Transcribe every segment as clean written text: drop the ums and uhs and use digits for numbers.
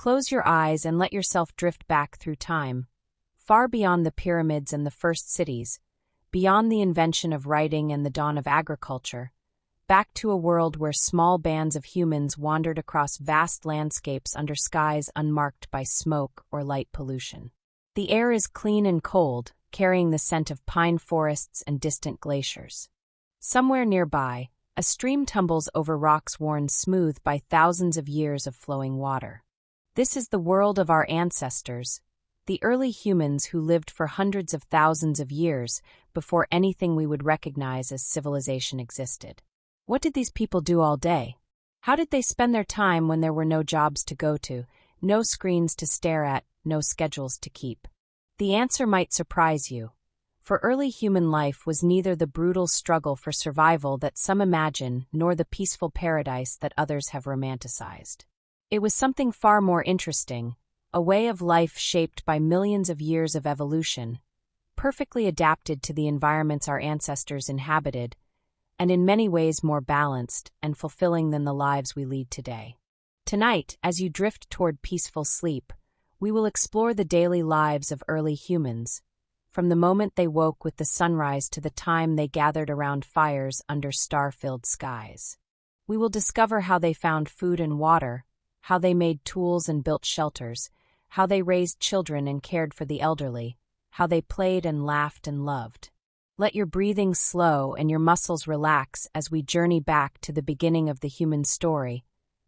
Close your eyes and let yourself drift back through time, far beyond the pyramids and the first cities, beyond the invention of writing and the dawn of agriculture, back to a world where small bands of humans wandered across vast landscapes under skies unmarked by smoke or light pollution. The air is clean and cold, carrying the scent of pine forests and distant glaciers. Somewhere nearby, a stream tumbles over rocks worn smooth by thousands of years of flowing water. This is the world of our ancestors, the early humans who lived for hundreds of thousands of years before anything we would recognize as civilization existed. What did these people do all day? How did they spend their time when there were no jobs to go to, no screens to stare at, no schedules to keep? The answer might surprise you. For early human life was neither the brutal struggle for survival that some imagine nor the peaceful paradise that others have romanticized. It was something far more interesting, a way of life shaped by millions of years of evolution, perfectly adapted to the environments our ancestors inhabited, and in many ways more balanced and fulfilling than the lives we lead today. Tonight, as you drift toward peaceful sleep, we will explore the daily lives of early humans, from the moment they woke with the sunrise to the time they gathered around fires under star-filled skies. We will discover how they found food and water, how they made tools and built shelters, how they raised children and cared for the elderly, how they played and laughed and loved. Let your breathing slow and your muscles relax as we journey back to the beginning of the human story,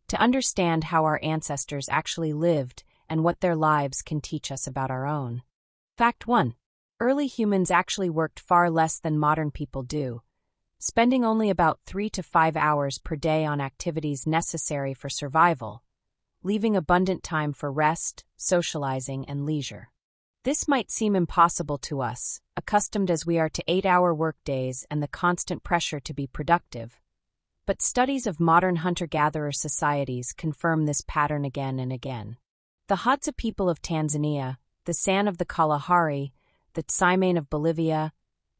to understand how our ancestors actually lived and what their lives can teach us about our own. Fact 1. Early humans actually worked far less than modern people do, spending only about 3 to 5 hours per day on activities necessary for survival, leaving abundant time for rest, socializing, and leisure. This might seem impossible to us, accustomed as we are to 8-hour workdays and the constant pressure to be productive, but studies of modern hunter-gatherer societies confirm this pattern again and again. The Hadza people of Tanzania, the San of the Kalahari, the Tsimane of Bolivia,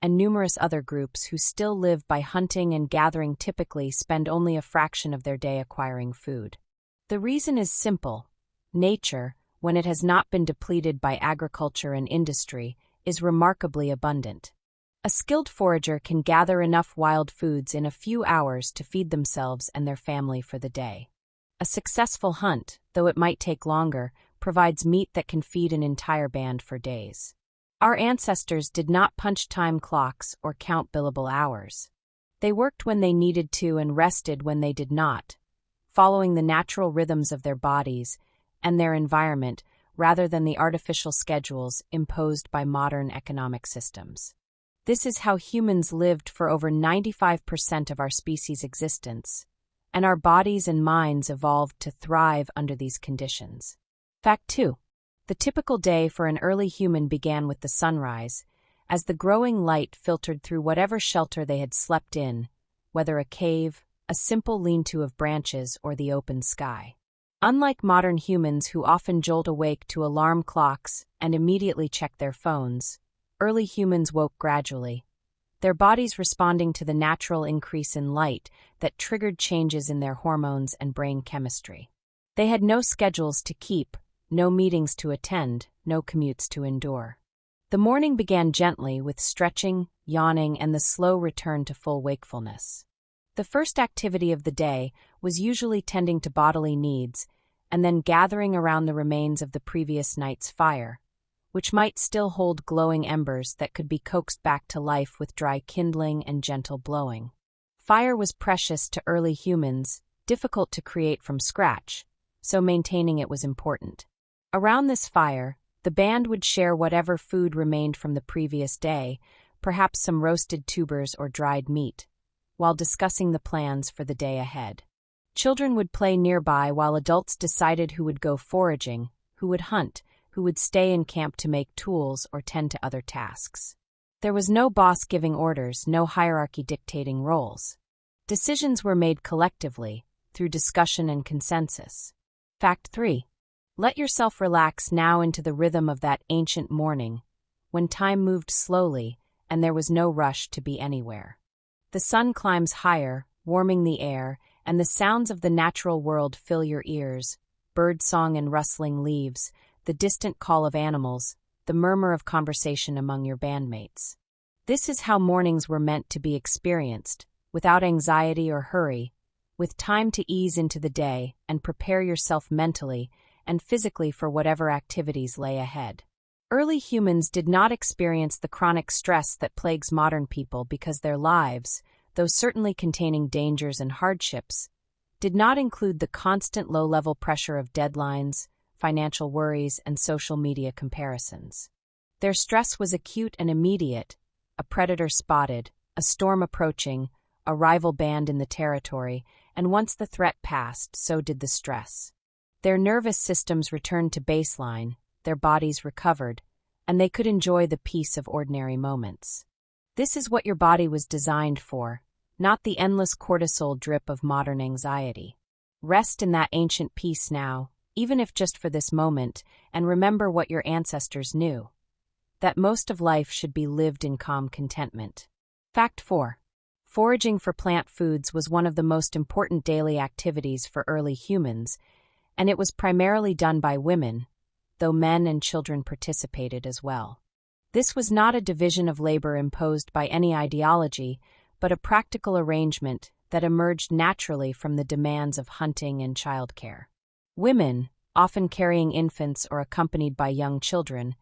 and numerous other groups who still live by hunting and gathering typically spend only a fraction of their day acquiring food. The reason is simple. Nature, when it has not been depleted by agriculture and industry, is remarkably abundant. A skilled forager can gather enough wild foods in a few hours to feed themselves and their family for the day. A successful hunt, though it might take longer, provides meat that can feed an entire band for days. Our ancestors did not punch time clocks or count billable hours. They worked when they needed to and rested when they did not, following the natural rhythms of their bodies and their environment rather than the artificial schedules imposed by modern economic systems. This is how humans lived for over 95% of our species' existence, and our bodies and minds evolved to thrive under these conditions. Fact 2. The typical day for an early human began with the sunrise, as the growing light filtered through whatever shelter they had slept in, whether a cave, a simple lean-to of branches, or the open sky. Unlike modern humans who often jolt awake to alarm clocks and immediately check their phones, early humans woke gradually, their bodies responding to the natural increase in light that triggered changes in their hormones and brain chemistry. They had no schedules to keep, no meetings to attend, no commutes to endure. The morning began gently with stretching, yawning, and the slow return to full wakefulness. The first activity of the day was usually tending to bodily needs and then gathering around the remains of the previous night's fire, which might still hold glowing embers that could be coaxed back to life with dry kindling and gentle blowing. Fire was precious to early humans, difficult to create from scratch, so maintaining it was important. Around this fire, the band would share whatever food remained from the previous day, perhaps some roasted tubers or dried meat, while discussing the plans for the day ahead. Children would play nearby while adults decided who would go foraging, who would hunt, who would stay in camp to make tools or tend to other tasks. There was no boss giving orders, no hierarchy dictating roles. Decisions were made collectively, through discussion and consensus. Fact 3. Let yourself relax now into the rhythm of that ancient morning, when time moved slowly and there was no rush to be anywhere. The sun climbs higher, warming the air, and the sounds of the natural world fill your ears, birdsong and rustling leaves, the distant call of animals, the murmur of conversation among your bandmates. This is how mornings were meant to be experienced, without anxiety or hurry, with time to ease into the day and prepare yourself mentally and physically for whatever activities lay ahead. Early humans did not experience the chronic stress that plagues modern people because their lives, though certainly containing dangers and hardships, did not include the constant low-level pressure of deadlines, financial worries, and social media comparisons. Their stress was acute and immediate: a predator spotted, a storm approaching, a rival band in the territory, and once the threat passed, so did the stress. Their nervous systems returned to baseline, their bodies recovered, and they could enjoy the peace of ordinary moments. This is what your body was designed for, not the endless cortisol drip of modern anxiety. Rest in that ancient peace now, even if just for this moment, and remember what your ancestors knew: that most of life should be lived in calm contentment. Fact 4. Foraging for plant foods was one of the most important daily activities for early humans, and it was primarily done by women, though men and children participated as well. This was not a division of labor imposed by any ideology, but a practical arrangement that emerged naturally from the demands of hunting and childcare. Women, often carrying infants or accompanied by young children,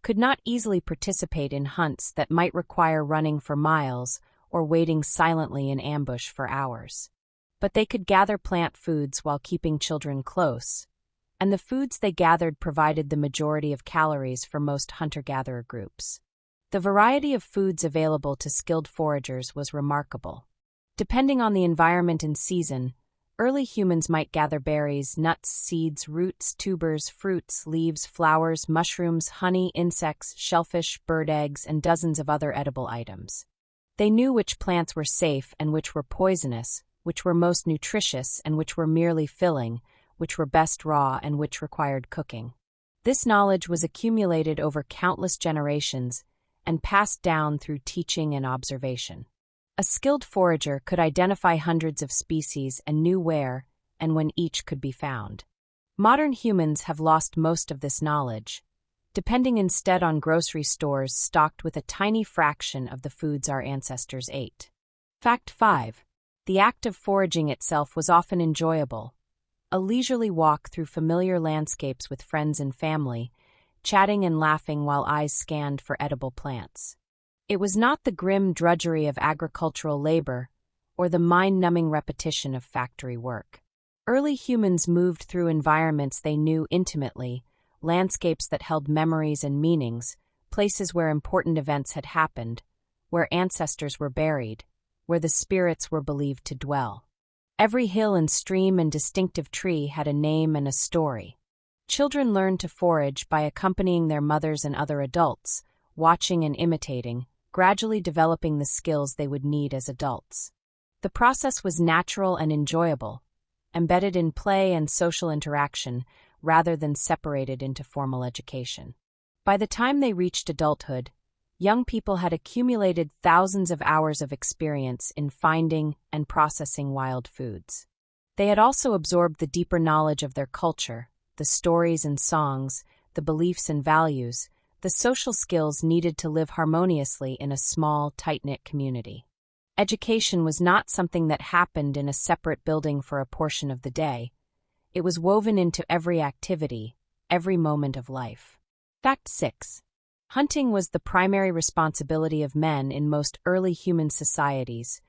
could not easily participate in hunts that might require running for miles or waiting silently in ambush for hours. But they could gather plant foods while keeping children close, and the foods they gathered provided the majority of calories for most hunter-gatherer groups. The variety of foods available to skilled foragers was remarkable. Depending on the environment and season, early humans might gather berries, nuts, seeds, roots, tubers, fruits, leaves, flowers, mushrooms, honey, insects, shellfish, bird eggs, and dozens of other edible items. They knew which plants were safe and which were poisonous, which were most nutritious and which were merely filling, which were best raw and which required cooking. This knowledge was accumulated over countless generations and passed down through teaching and observation. A skilled forager could identify hundreds of species and knew where and when each could be found. Modern humans have lost most of this knowledge, depending instead on grocery stores stocked with a tiny fraction of the foods our ancestors ate. Fact 5. The act of foraging itself was often enjoyable. A leisurely walk through familiar landscapes with friends and family, chatting and laughing while eyes scanned for edible plants. It was not the grim drudgery of agricultural labor or the mind-numbing repetition of factory work. Early humans moved through environments they knew intimately, landscapes that held memories and meanings, places where important events had happened, where ancestors were buried, where the spirits were believed to dwell. Every hill and stream and distinctive tree had a name and a story. Children learned to forage by accompanying their mothers and other adults, watching and imitating, gradually developing the skills they would need as adults. The process was natural and enjoyable, embedded in play and social interaction rather than separated into formal education. By the time they reached adulthood, young people had accumulated thousands of hours of experience in finding and processing wild foods. They had also absorbed the deeper knowledge of their culture, the stories and songs, the beliefs and values, the social skills needed to live harmoniously in a small, tight-knit community. Education was not something that happened in a separate building for a portion of the day. It was woven into every activity, every moment of life. Fact 6. Hunting was the primary responsibility of men in most early human societies,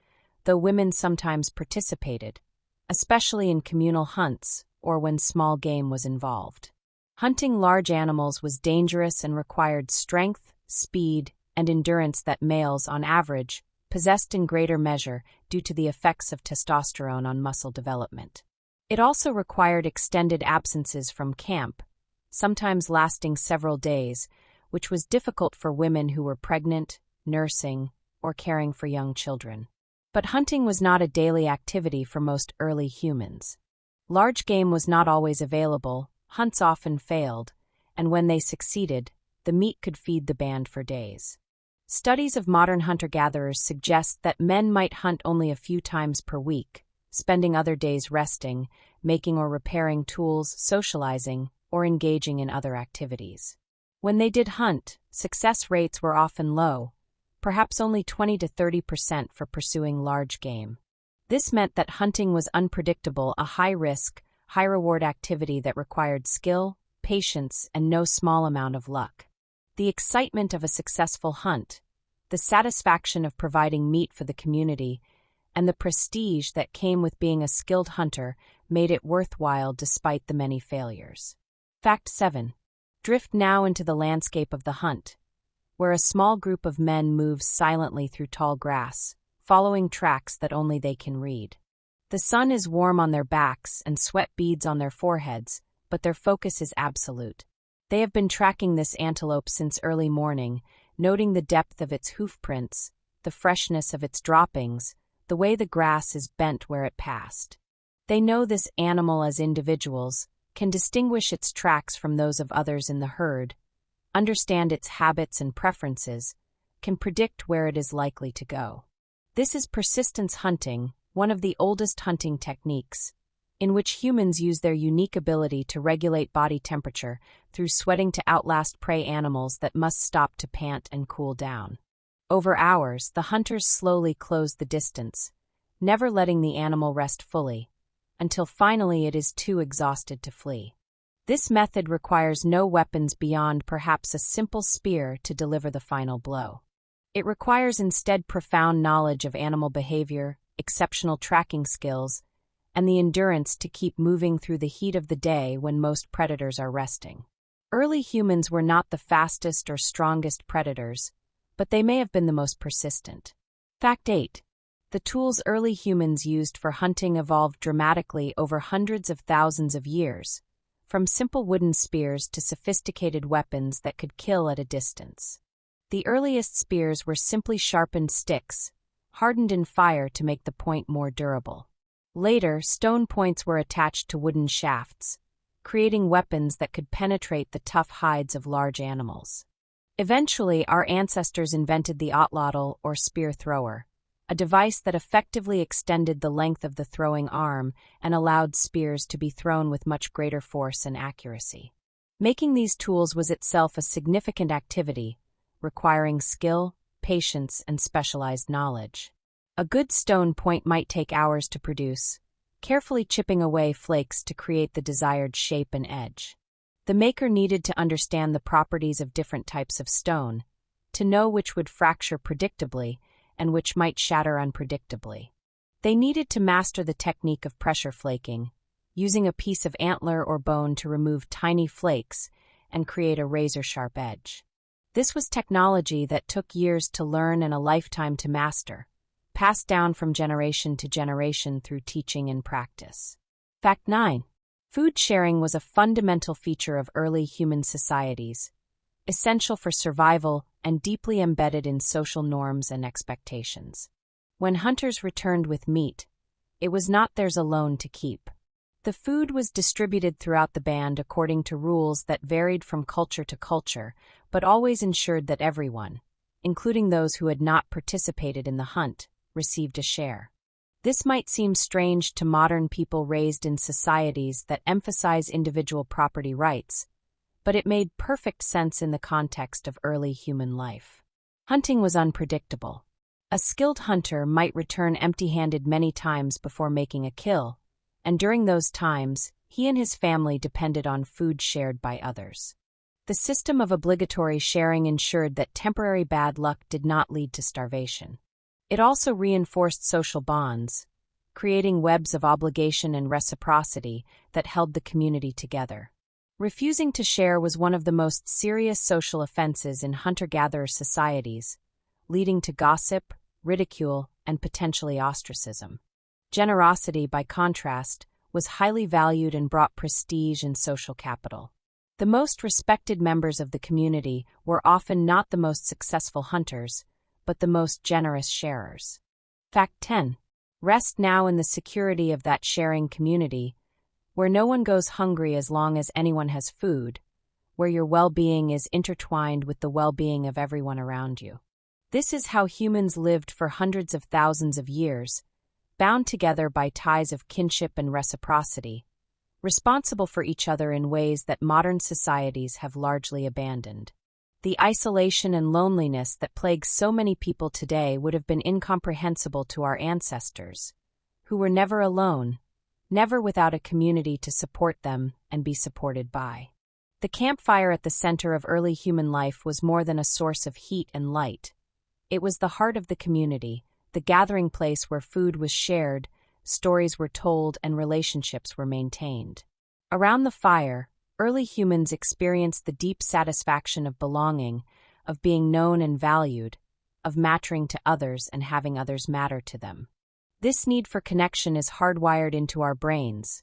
though women sometimes participated, especially in communal hunts or when small game was involved. Hunting large animals was dangerous and required strength, speed, and endurance that males, on average, possessed in greater measure due to the effects of testosterone on muscle development. It also required extended absences from camp, sometimes lasting several days, which was difficult for women who were pregnant, nursing, or caring for young children. But hunting was not a daily activity for most early humans. Large game was not always available, hunts often failed, and when they succeeded, the meat could feed the band for days. Studies of modern hunter-gatherers suggest that men might hunt only a few times per week, spending other days resting, making or repairing tools, socializing, or engaging in other activities. When they did hunt, success rates were often low, perhaps only 20 to 30% for pursuing large game. This meant that hunting was unpredictable, a high-risk, high-reward activity that required skill, patience, and no small amount of luck. The excitement of a successful hunt, the satisfaction of providing meat for the community, and the prestige that came with being a skilled hunter made it worthwhile despite the many failures. Fact 7. Drift now into the landscape of the hunt, where a small group of men moves silently through tall grass, following tracks that only they can read. The sun is warm on their backs and sweat beads on their foreheads, but their focus is absolute. They have been tracking this antelope since early morning, noting the depth of its hoof prints, the freshness of its droppings, the way the grass is bent where it passed. They know this animal as individuals, can distinguish its tracks from those of others in the herd, understand its habits and preferences, can predict where it is likely to go. This is persistence hunting, one of the oldest hunting techniques, in which humans use their unique ability to regulate body temperature through sweating to outlast prey animals that must stop to pant and cool down. Over hours, the hunters slowly close the distance, never letting the animal rest fully, until finally it is too exhausted to flee. This method requires no weapons beyond perhaps a simple spear to deliver the final blow. It requires instead profound knowledge of animal behavior, exceptional tracking skills, and the endurance to keep moving through the heat of the day when most predators are resting. Early humans were not the fastest or strongest predators, but they may have been the most persistent. Fact 8. The tools early humans used for hunting evolved dramatically over hundreds of thousands of years, from simple wooden spears to sophisticated weapons that could kill at a distance. The earliest spears were simply sharpened sticks, hardened in fire to make the point more durable. Later, stone points were attached to wooden shafts, creating weapons that could penetrate the tough hides of large animals. Eventually, our ancestors invented the otlotl or spear thrower, a device that effectively extended the length of the throwing arm and allowed spears to be thrown with much greater force and accuracy. Making these tools was itself a significant activity, requiring skill, patience, and specialized knowledge. A good stone point might take hours to produce, carefully chipping away flakes to create the desired shape and edge. The maker needed to understand the properties of different types of stone, to know which would fracture predictably and which might shatter unpredictably. They needed to master the technique of pressure flaking, using a piece of antler or bone to remove tiny flakes and create a razor-sharp edge. This was technology that took years to learn and a lifetime to master, passed down from generation to generation through teaching and practice. Fact 9. Food sharing was a fundamental feature of early human societies, essential for survival and deeply embedded in social norms and expectations. When hunters returned with meat, it was not theirs alone to keep. The food was distributed throughout the band according to rules that varied from culture to culture, but always ensured that everyone, including those who had not participated in the hunt, received a share. This might seem strange to modern people raised in societies that emphasize individual property rights, but it made perfect sense in the context of early human life. Hunting was unpredictable. A skilled hunter might return empty-handed many times before making a kill, and during those times, he and his family depended on food shared by others. The system of obligatory sharing ensured that temporary bad luck did not lead to starvation. It also reinforced social bonds, creating webs of obligation and reciprocity that held the community together. Refusing to share was one of the most serious social offenses in hunter-gatherer societies, leading to gossip, ridicule, and potentially ostracism. Generosity, by contrast, was highly valued and brought prestige and social capital. The most respected members of the community were often not the most successful hunters, but the most generous sharers. Fact 10. Rest now in the security of that sharing community, where no one goes hungry as long as anyone has food, where your well-being is intertwined with the well-being of everyone around you. This is how humans lived for hundreds of thousands of years, bound together by ties of kinship and reciprocity, responsible for each other in ways that modern societies have largely abandoned. The isolation and loneliness that plagues so many people today would have been incomprehensible to our ancestors, who were never alone, never without a community to support them and be supported by. The campfire at the center of early human life was more than a source of heat and light. It was the heart of the community, the gathering place where food was shared, stories were told, and relationships were maintained. Around the fire, early humans experienced the deep satisfaction of belonging, of being known and valued, of mattering to others and having others matter to them. This need for connection is hardwired into our brains,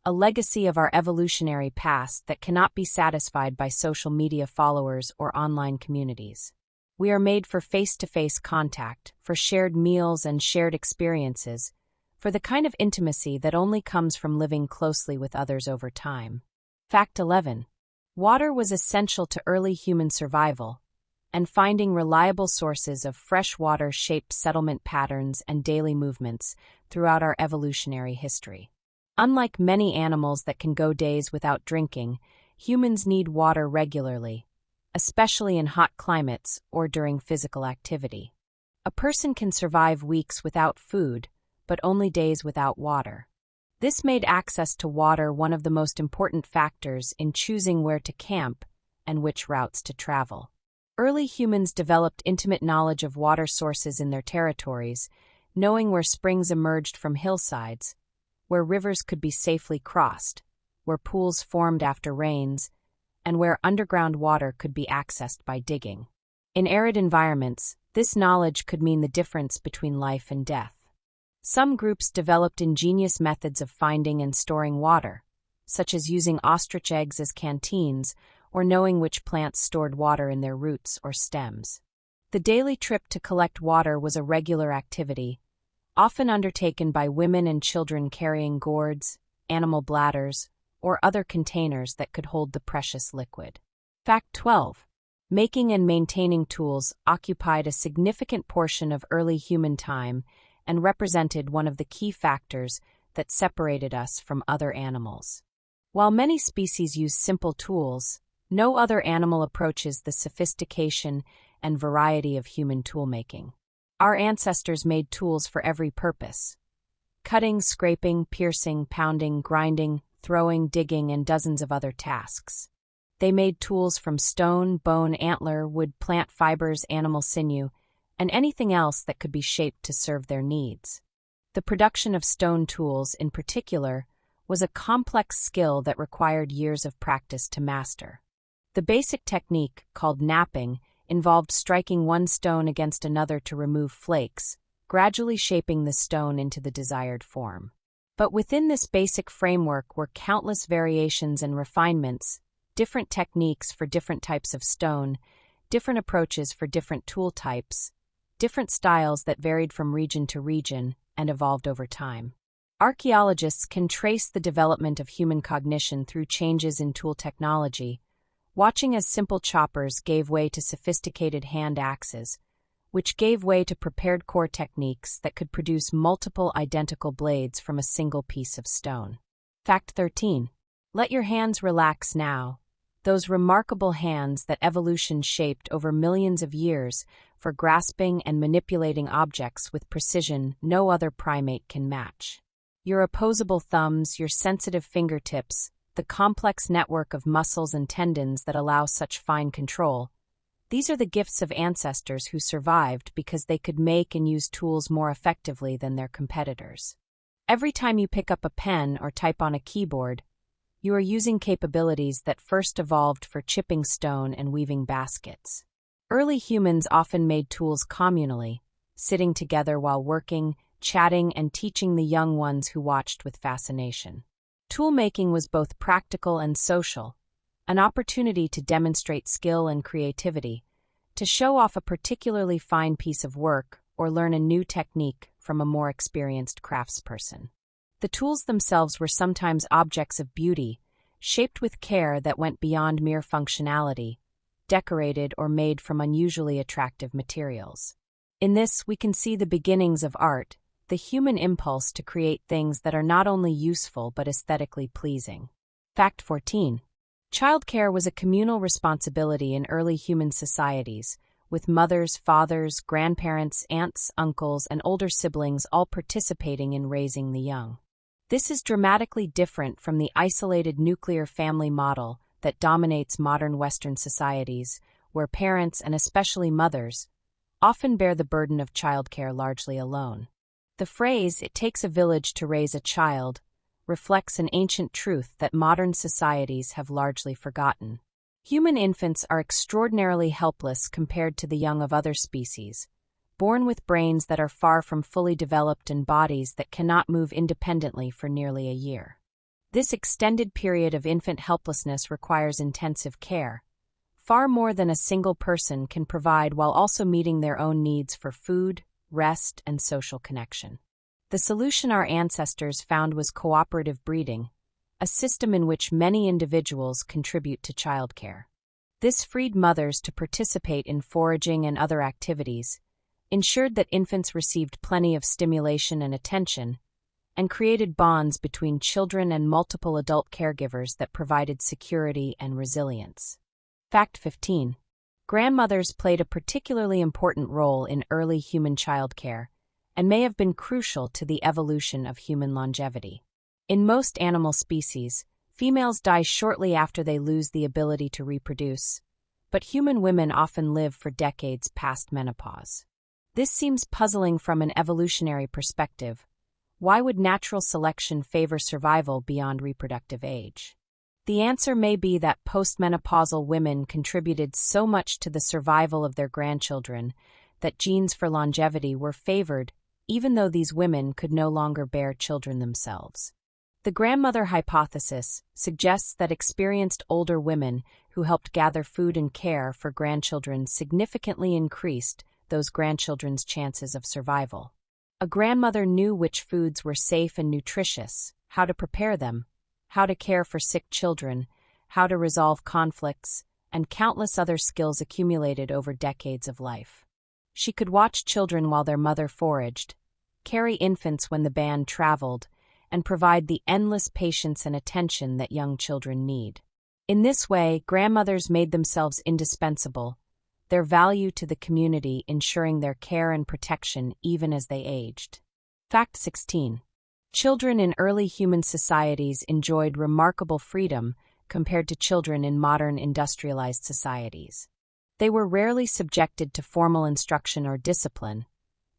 a legacy of our evolutionary past that cannot be satisfied by social media followers or online communities. We are made for face-to-face contact, for shared meals and shared experiences, for the kind of intimacy that only comes from living closely with others over time. Fact 11. Water was essential to early human survival, and finding reliable sources of fresh water shaped settlement patterns and daily movements throughout our evolutionary history. Unlike many animals that can go days without drinking, humans need water regularly, especially in hot climates or during physical activity. A person can survive weeks without food, but only days without water. This made access to water one of the most important factors in choosing where to camp and which routes to travel. Early humans developed intimate knowledge of water sources in their territories, knowing where springs emerged from hillsides, where rivers could be safely crossed, where pools formed after rains, and where underground water could be accessed by digging. In arid environments, this knowledge could mean the difference between life and death. Some groups developed ingenious methods of finding and storing water, such as using ostrich eggs as canteens or knowing which plants stored water in their roots or stems. The daily trip to collect water was a regular activity, often undertaken by women and children carrying gourds, animal bladders, or other containers that could hold the precious liquid. Fact 12. Making and maintaining tools occupied a significant portion of early human time and represented one of the key factors that separated us from other animals. While many species use simple tools, no other animal approaches the sophistication and variety of human toolmaking. Our ancestors made tools for every purpose: cutting, scraping, piercing, pounding, grinding, throwing, digging, and dozens of other tasks. They made tools from stone, bone, antler, wood, plant fibers, animal sinew, and anything else that could be shaped to serve their needs. The production of stone tools, in particular, was a complex skill that required years of practice to master. The basic technique, called knapping, involved striking one stone against another to remove flakes, gradually shaping the stone into the desired form. But within this basic framework were countless variations and refinements, different techniques for different types of stone, different approaches for different tool types, different styles that varied from region to region and evolved over time. Archaeologists can trace the development of human cognition through changes in tool technology, watching as simple choppers gave way to sophisticated hand axes, which gave way to prepared core techniques that could produce multiple identical blades from a single piece of stone. Fact 13. Let your hands relax now. Those remarkable hands that evolution shaped over millions of years for grasping and manipulating objects with precision no other primate can match. Your opposable thumbs, your sensitive fingertips, the complex network of muscles and tendons that allow such fine control, these are the gifts of ancestors who survived because they could make and use tools more effectively than their competitors. Every time you pick up a pen or type on a keyboard, you are using capabilities that first evolved for chipping stone and weaving baskets. Early humans often made tools communally, sitting together while working, chatting, and teaching the young ones who watched with fascination. Tool-making was both practical and social, an opportunity to demonstrate skill and creativity, to show off a particularly fine piece of work or learn a new technique from a more experienced craftsperson. The tools themselves were sometimes objects of beauty, shaped with care that went beyond mere functionality, decorated or made from unusually attractive materials. In this, we can see the beginnings of art, the human impulse to create things that are not only useful but aesthetically pleasing. Fact 14. Childcare was a communal responsibility in early human societies, with mothers, fathers, grandparents, aunts, uncles, and older siblings all participating in raising the young. This is dramatically different from the isolated nuclear family model that dominates modern Western societies, where parents, and especially mothers, often bear the burden of childcare largely alone. The phrase, "it takes a village to raise a child," reflects an ancient truth that modern societies have largely forgotten. Human infants are extraordinarily helpless compared to the young of other species, born with brains that are far from fully developed and bodies that cannot move independently for nearly a year. This extended period of infant helplessness requires intensive care, far more than a single person can provide, while also meeting their own needs for food, rest, and social connection. The solution our ancestors found was cooperative breeding, a system in which many individuals contribute to childcare. This freed mothers to participate in foraging and other activities, ensured that infants received plenty of stimulation and attention, and created bonds between children and multiple adult caregivers that provided security and resilience. Fact 15. Grandmothers played a particularly important role in early human childcare and may have been crucial to the evolution of human longevity. In most animal species, females die shortly after they lose the ability to reproduce, but human women often live for decades past menopause. This seems puzzling from an evolutionary perspective. Why would natural selection favor survival beyond reproductive age? The answer may be that postmenopausal women contributed so much to the survival of their grandchildren that genes for longevity were favored even though these women could no longer bear children themselves. The grandmother hypothesis suggests that experienced older women who helped gather food and care for grandchildren significantly increased those grandchildren's chances of survival. A grandmother knew which foods were safe and nutritious, how to prepare them, how to care for sick children, how to resolve conflicts, and countless other skills accumulated over decades of life. She could watch children while their mother foraged, carry infants when the band traveled, and provide the endless patience and attention that young children need. In this way, grandmothers made themselves indispensable, their value to the community ensuring their care and protection even as they aged. Fact 16. Children in early human societies enjoyed remarkable freedom compared to children in modern industrialized societies. They were rarely subjected to formal instruction or discipline,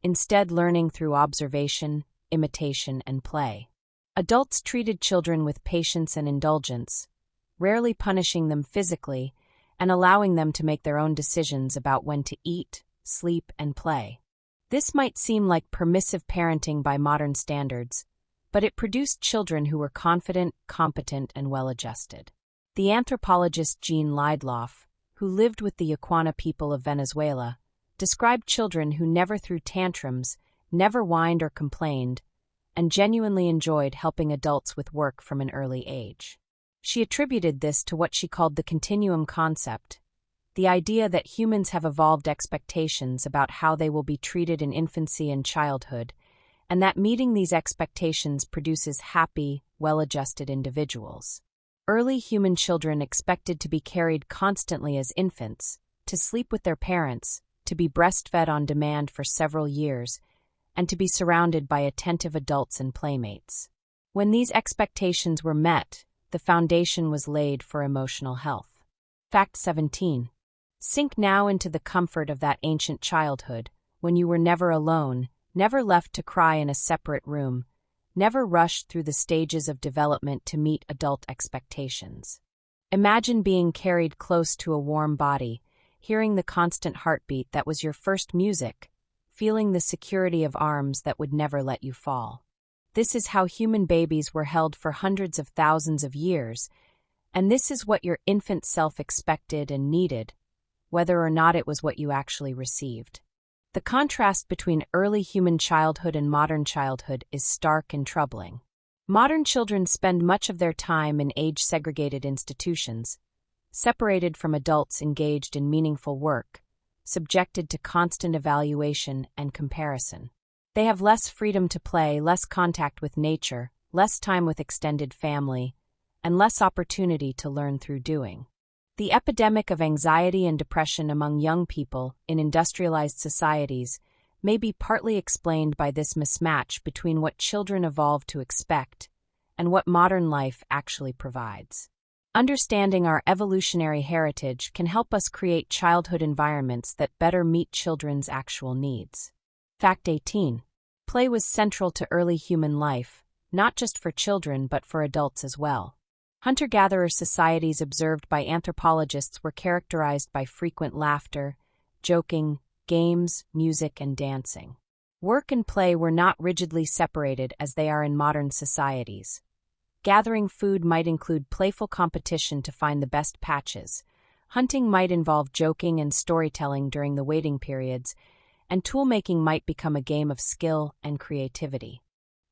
instead learning through observation, imitation, and play. Adults treated children with patience and indulgence, rarely punishing them physically and allowing them to make their own decisions about when to eat, sleep, and play. This might seem like permissive parenting by modern standards, but it produced children who were confident, competent, and well-adjusted. The anthropologist Jean Liedloff, who lived with the Yaquana people of Venezuela, described children who never threw tantrums, never whined or complained, and genuinely enjoyed helping adults with work from an early age. She attributed this to what she called the continuum concept, the idea that humans have evolved expectations about how they will be treated in infancy and childhood, and that meeting these expectations produces happy, well-adjusted individuals. Early human children expected to be carried constantly as infants, to sleep with their parents, to be breastfed on demand for several years, and to be surrounded by attentive adults and playmates. When these expectations were met, the foundation was laid for emotional health. Fact 17. Sink now into the comfort of that ancient childhood, when you were never alone, never left to cry in a separate room, never rushed through the stages of development to meet adult expectations. Imagine being carried close to a warm body, hearing the constant heartbeat that was your first music, feeling the security of arms that would never let you fall. This is how human babies were held for hundreds of thousands of years, and this is what your infant self expected and needed, whether or not it was what you actually received. The contrast between early human childhood and modern childhood is stark and troubling. Modern children spend much of their time in age-segregated institutions, separated from adults engaged in meaningful work, subjected to constant evaluation and comparison. They have less freedom to play, less contact with nature, less time with extended family, and less opportunity to learn through doing. The epidemic of anxiety and depression among young people in industrialized societies may be partly explained by this mismatch between what children evolved to expect and what modern life actually provides. Understanding our evolutionary heritage can help us create childhood environments that better meet children's actual needs. Fact 18. Play was central to early human life, not just for children but for adults as well. Hunter-gatherer societies observed by anthropologists were characterized by frequent laughter, joking, games, music, and dancing. Work and play were not rigidly separated as they are in modern societies. Gathering food might include playful competition to find the best patches. Hunting might involve joking and storytelling during the waiting periods, and tool-making might become a game of skill and creativity.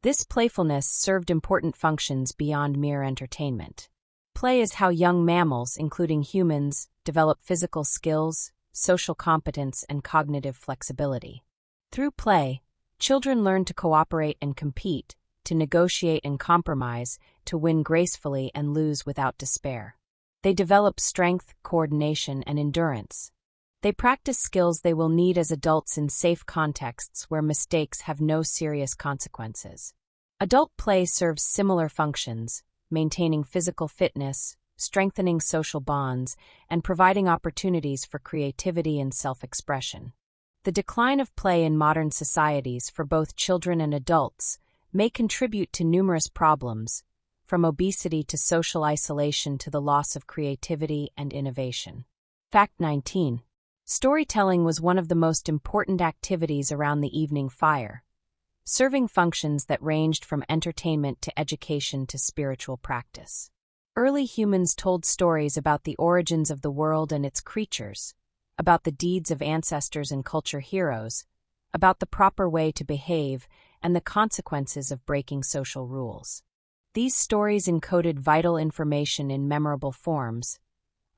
This playfulness served important functions beyond mere entertainment. Play is how young mammals, including humans, develop physical skills, social competence, and cognitive flexibility. Through play, children learn to cooperate and compete, to negotiate and compromise, to win gracefully and lose without despair. They develop strength, coordination, and endurance. They practice skills they will need as adults in safe contexts where mistakes have no serious consequences. Adult play serves similar functions, maintaining physical fitness, strengthening social bonds, and providing opportunities for creativity and self-expression. The decline of play in modern societies for both children and adults may contribute to numerous problems, from obesity to social isolation to the loss of creativity and innovation. Fact 19. Storytelling was one of the most important activities around the evening fire, serving functions that ranged from entertainment to education to spiritual practice. Early humans told stories about the origins of the world and its creatures, about the deeds of ancestors and culture heroes, about the proper way to behave, and the consequences of breaking social rules. These stories encoded vital information in memorable forms,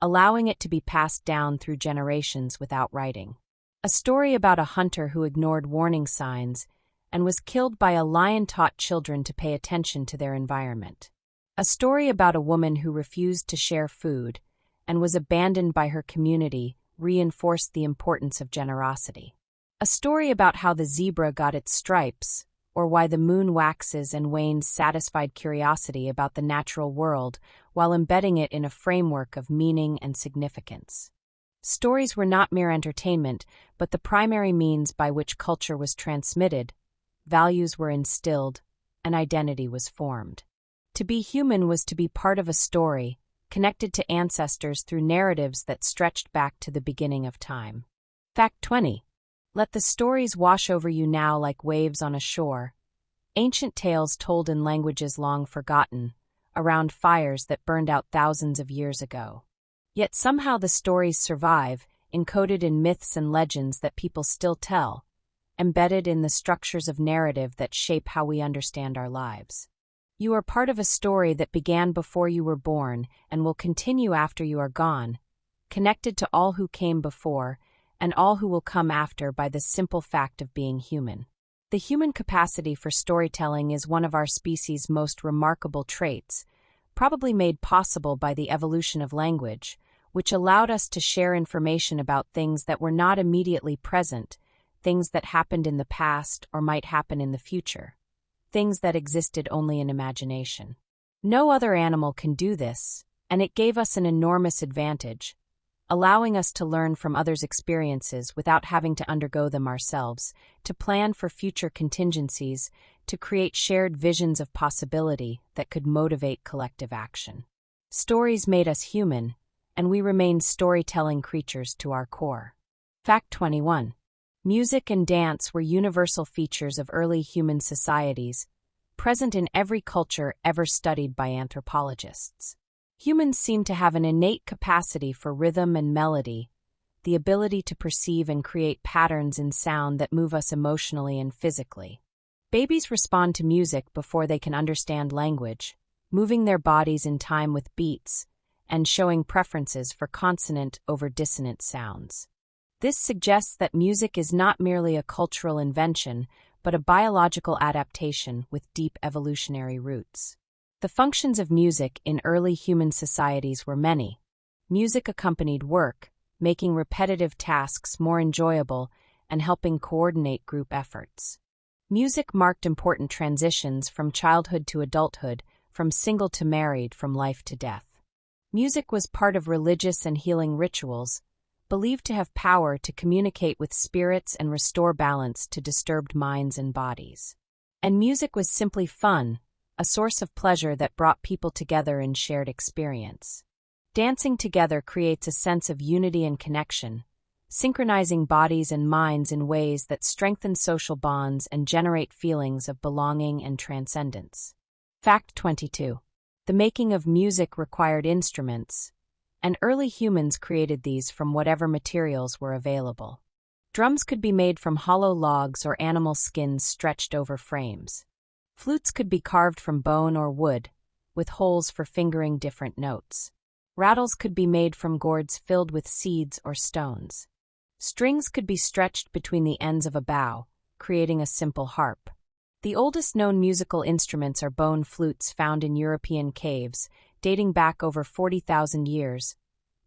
allowing it to be passed down through generations without writing. A story about a hunter who ignored warning signs and was killed by a lion taught children to pay attention to their environment. A story about a woman who refused to share food and was abandoned by her community reinforced the importance of generosity. A story about how the zebra got its stripes, or why the moon waxes and wanes, satisfied curiosity about the natural world while embedding it in a framework of meaning and significance. Stories were not mere entertainment, but the primary means by which culture was transmitted, values were instilled, and identity was formed. To be human was to be part of a story, connected to ancestors through narratives that stretched back to the beginning of time. Fact 20. Let the stories wash over you now like waves on a shore. Ancient tales told in languages long forgotten, around fires that burned out thousands of years ago. Yet somehow the stories survive, encoded in myths and legends that people still tell, embedded in the structures of narrative that shape how we understand our lives. You are part of a story that began before you were born and will continue after you are gone, connected to all who came before and all who will come after by the simple fact of being human. The human capacity for storytelling is one of our species' most remarkable traits, probably made possible by the evolution of language, which allowed us to share information about things that were not immediately present, things that happened in the past or might happen in the future, things that existed only in imagination. No other animal can do this, and it gave us an enormous advantage, allowing us to learn from others' experiences without having to undergo them ourselves, to plan for future contingencies, to create shared visions of possibility that could motivate collective action. Stories made us human, and we remain storytelling creatures to our core. Fact 21. Music and dance were universal features of early human societies, present in every culture ever studied by anthropologists. Humans seem to have an innate capacity for rhythm and melody, the ability to perceive and create patterns in sound that move us emotionally and physically. Babies respond to music before they can understand language, moving their bodies in time with beats, and showing preferences for consonant over dissonant sounds. This suggests that music is not merely a cultural invention, but a biological adaptation with deep evolutionary roots. The functions of music in early human societies were many. Music accompanied work, making repetitive tasks more enjoyable and helping coordinate group efforts. Music marked important transitions from childhood to adulthood, from single to married, from life to death. Music was part of religious and healing rituals, believed to have power to communicate with spirits and restore balance to disturbed minds and bodies. And music was simply fun, a source of pleasure that brought people together in shared experience. Dancing together creates a sense of unity and connection, synchronizing bodies and minds in ways that strengthen social bonds and generate feelings of belonging and transcendence. Fact 22. The making of music required instruments, and early humans created these from whatever materials were available. Drums could be made from hollow logs or animal skins stretched over frames. Flutes could be carved from bone or wood, with holes for fingering different notes. Rattles could be made from gourds filled with seeds or stones. Strings could be stretched between the ends of a bow, creating a simple harp. The oldest known musical instruments are bone flutes found in European caves, dating back over 40,000 years,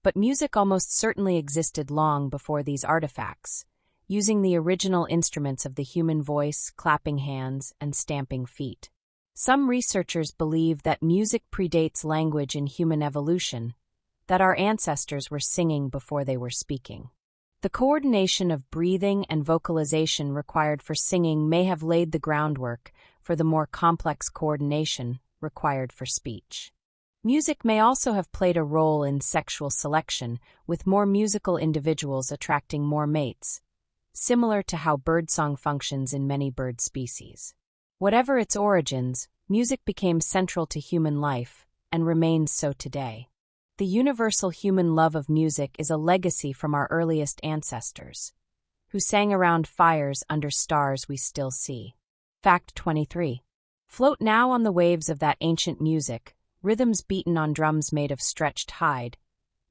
but music almost certainly existed long before these artifacts, using the original instruments of the human voice, clapping hands, and stamping feet. Some researchers believe that music predates language in human evolution, that our ancestors were singing before they were speaking. The coordination of breathing and vocalization required for singing may have laid the groundwork for the more complex coordination required for speech. Music may also have played a role in sexual selection, with more musical individuals attracting more mates, similar to how birdsong functions in many bird species. Whatever its origins, music became central to human life and remains so today. The universal human love of music is a legacy from our earliest ancestors, who sang around fires under stars we still see. Fact 23. Float now on the waves of that ancient music, rhythms beaten on drums made of stretched hide,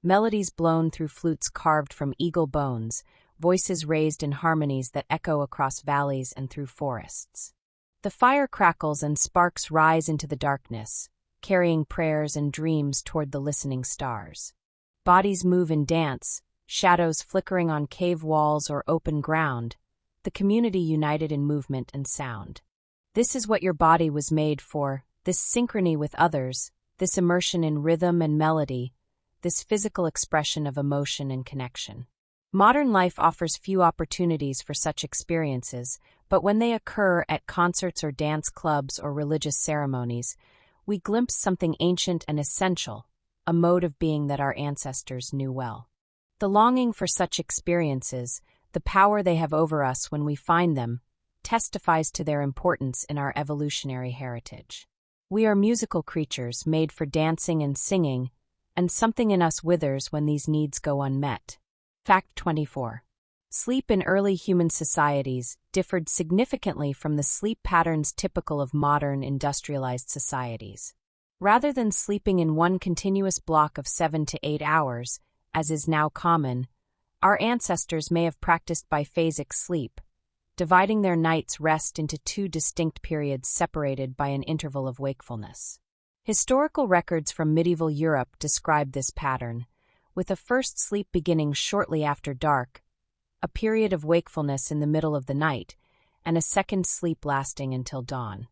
melodies blown through flutes carved from eagle bones, voices raised in harmonies that echo across valleys and through forests. The fire crackles and sparks rise into the darkness, carrying prayers and dreams toward the listening stars. Bodies move in dance, shadows flickering on cave walls or open ground, the community united in movement and sound. This is what your body was made for, this synchrony with others, this immersion in rhythm and melody, this physical expression of emotion and connection. Modern life offers few opportunities for such experiences, but when they occur at concerts or dance clubs or religious ceremonies, we glimpse something ancient and essential, a mode of being that our ancestors knew well. The longing for such experiences, the power they have over us when we find them, testifies to their importance in our evolutionary heritage. We are musical creatures made for dancing and singing, and something in us withers when these needs go unmet. Fact 24. Sleep in early human societies differed significantly from the sleep patterns typical of modern industrialized societies. Rather than sleeping in one continuous block of 7 to 8 hours, as is now common, our ancestors may have practiced biphasic sleep, dividing their night's rest into 2 distinct periods separated by an interval of wakefulness. Historical records from medieval Europe describe this pattern, with a first sleep beginning shortly after dark, a period of wakefulness in the middle of the night, and a second sleep lasting until dawn.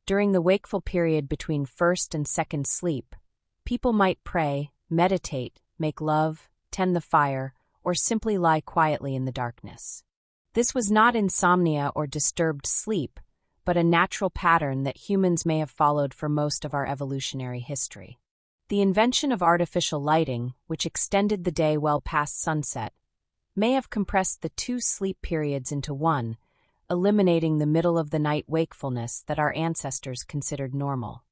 During the wakeful period between first and second sleep, people might pray, meditate, make love, tend the fire, or simply lie quietly in the darkness. This was not insomnia or disturbed sleep, but a natural pattern that humans may have followed for most of our evolutionary history. The invention of artificial lighting, which extended the day well past sunset, may have compressed the 2 sleep periods into one, eliminating the middle-of-the-night wakefulness that our ancestors considered normal.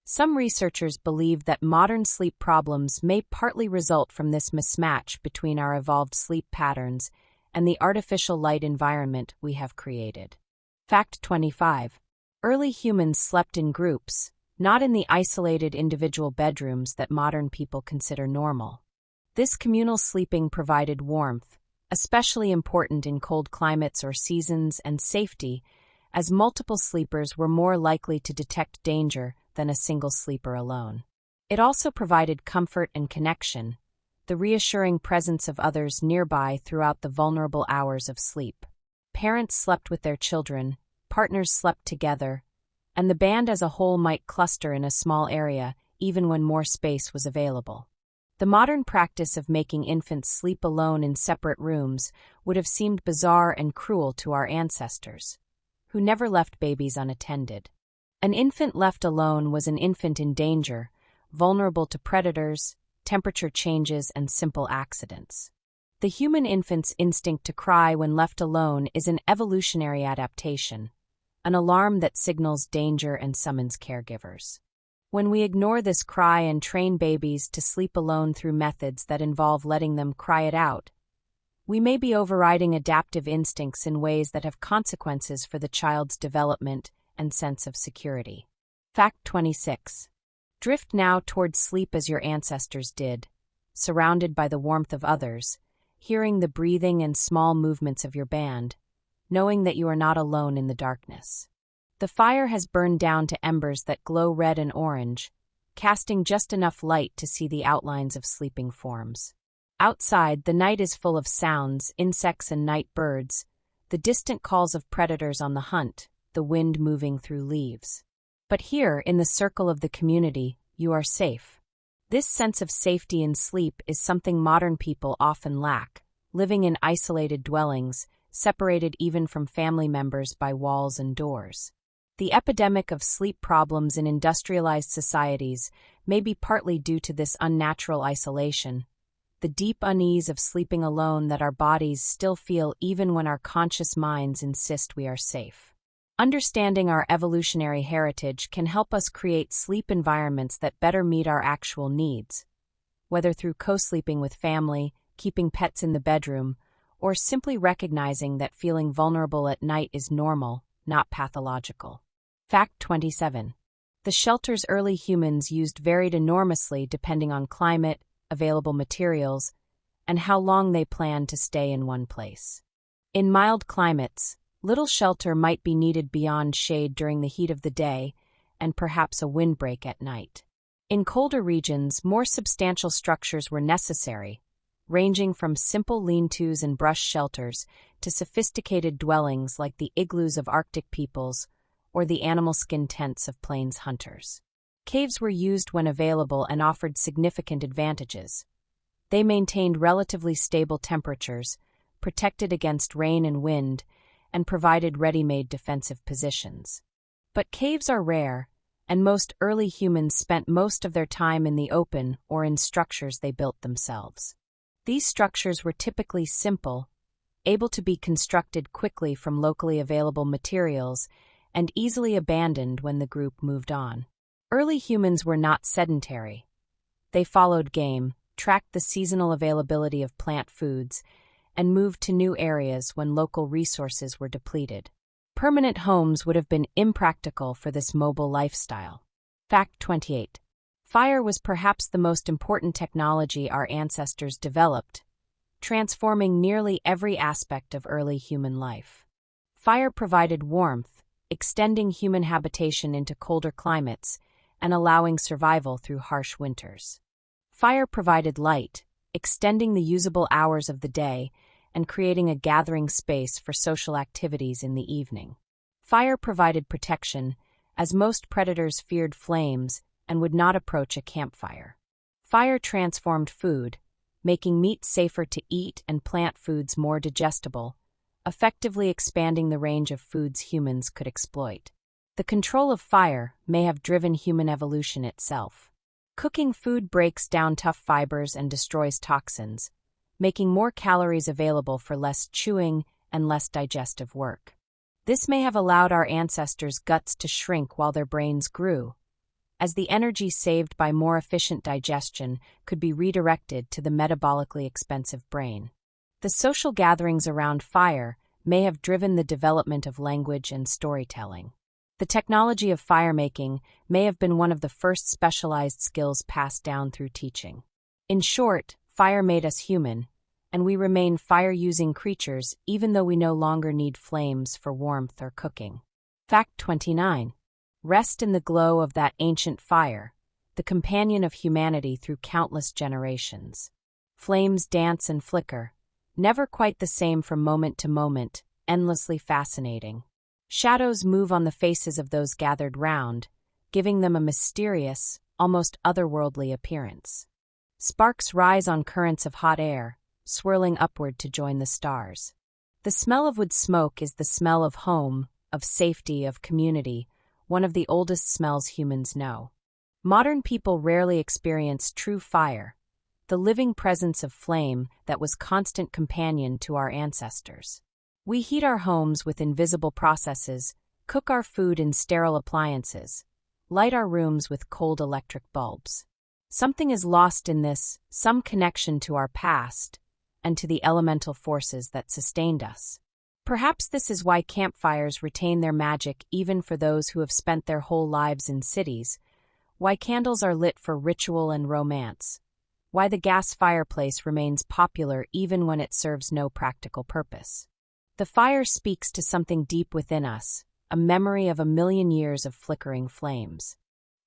Some researchers believe that modern sleep problems may partly result from this mismatch between our evolved sleep patterns and the artificial light environment we have created. Fact 25. Early humans slept in groups, not in the isolated individual bedrooms that modern people consider normal. This communal sleeping provided warmth, especially important in cold climates or seasons, and safety, as multiple sleepers were more likely to detect danger than a single sleeper alone. It also provided comfort and connection, the reassuring presence of others nearby throughout the vulnerable hours of sleep. Parents slept with their children, partners slept together, and the band as a whole might cluster in a small area even when more space was available. The modern practice of making infants sleep alone in separate rooms would have seemed bizarre and cruel to our ancestors, who never left babies unattended. An infant left alone was an infant in danger, vulnerable to predators, temperature changes, and simple accidents. The human infant's instinct to cry when left alone is an evolutionary adaptation, an alarm that signals danger and summons caregivers. When we ignore this cry and train babies to sleep alone through methods that involve letting them cry it out, we may be overriding adaptive instincts in ways that have consequences for the child's development and sense of security. Fact 26. Drift now towards sleep as your ancestors did, surrounded by the warmth of others, hearing the breathing and small movements of your band, knowing that you are not alone in the darkness. The fire has burned down to embers that glow red and orange, casting just enough light to see the outlines of sleeping forms. Outside, the night is full of sounds, insects and night birds, the distant calls of predators on the hunt, the wind moving through leaves. But here, in the circle of the community, you are safe. This sense of safety in sleep is something modern people often lack, living in isolated dwellings, separated even from family members by walls and doors. The epidemic of sleep problems in industrialized societies may be partly due to this unnatural isolation, the deep unease of sleeping alone that our bodies still feel even when our conscious minds insist we are safe. Understanding our evolutionary heritage can help us create sleep environments that better meet our actual needs, whether through co-sleeping with family, keeping pets in the bedroom, or simply recognizing that feeling vulnerable at night is normal, not pathological. Fact 27. The shelters early humans used varied enormously depending on climate, available materials, and how long they planned to stay in one place. In mild climates, little shelter might be needed beyond shade during the heat of the day and perhaps a windbreak at night. In colder regions, more substantial structures were necessary, ranging from simple lean-tos and brush shelters to sophisticated dwellings like the igloos of Arctic peoples or the animal skin tents of plains hunters. Caves were used when available and offered significant advantages. They maintained relatively stable temperatures, protected against rain and wind, and provided ready-made defensive positions. But caves are rare, and most early humans spent most of their time in the open or in structures they built themselves. These structures were typically simple, able to be constructed quickly from locally available materials, and easily abandoned when the group moved on. Early humans were not sedentary. They followed game, tracked the seasonal availability of plant foods, and moved to new areas when local resources were depleted. Permanent homes would have been impractical for this mobile lifestyle. Fact 28. Fire was perhaps the most important technology our ancestors developed, transforming nearly every aspect of early human life. Fire provided warmth, extending human habitation into colder climates and allowing survival through harsh winters. Fire provided light, extending the usable hours of the day and creating a gathering space for social activities in the evening. Fire provided protection, as most predators feared flames and would not approach a campfire. Fire transformed food, making meat safer to eat and plant foods more digestible, effectively expanding the range of foods humans could exploit. The control of fire may have driven human evolution itself. Cooking food breaks down tough fibers and destroys toxins, making more calories available for less chewing and less digestive work. This may have allowed our ancestors' guts to shrink while their brains grew, as the energy saved by more efficient digestion could be redirected to the metabolically expensive brain. The social gatherings around fire may have driven the development of language and storytelling. The technology of fire-making may have been one of the first specialized skills passed down through teaching. In short, fire made us human, and we remain fire-using creatures even though we no longer need flames for warmth or cooking. Fact 29. Rest in the glow of that ancient fire, the companion of humanity through countless generations. Flames dance and flicker, never quite the same from moment to moment, endlessly fascinating. Shadows move on the faces of those gathered round, giving them a mysterious, almost otherworldly appearance. Sparks rise on currents of hot air, swirling upward to join the stars. The smell of wood smoke is the smell of home, of safety, of community, one of the oldest smells humans know. Modern people rarely experience true fire, the living presence of flame that was constant companion to our ancestors. We heat our homes with invisible processes, cook our food in sterile appliances, light our rooms with cold electric bulbs. Something is lost in this, some connection to our past, and to the elemental forces that sustained us. Perhaps this is why campfires retain their magic even for those who have spent their whole lives in cities, why candles are lit for ritual and romance, why the gas fireplace remains popular even when it serves no practical purpose. The fire speaks to something deep within us, a memory of a million years of flickering flames.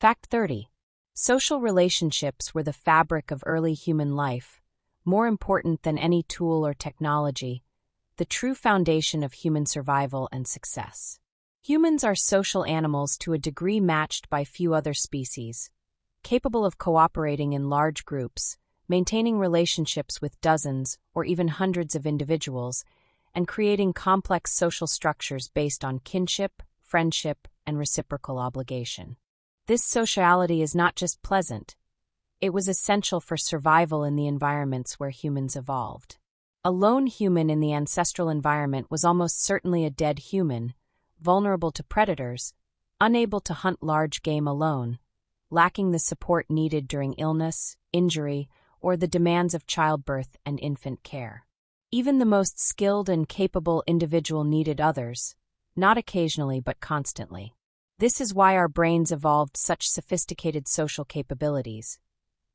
Fact 30. Social relationships were the fabric of early human life, more important than any tool or technology, the true foundation of human survival and success. Humans are social animals to a degree matched by few other species, capable of cooperating in large groups, maintaining relationships with dozens or even hundreds of individuals, and creating complex social structures based on kinship, friendship, and reciprocal obligation. This sociality is not just pleasant, it was essential for survival in the environments where humans evolved. A lone human in the ancestral environment was almost certainly a dead human, vulnerable to predators, unable to hunt large game alone, lacking the support needed during illness, injury, or the demands of childbirth and infant care. Even the most skilled and capable individual needed others, not occasionally but constantly. This is why our brains evolved such sophisticated social capabilities.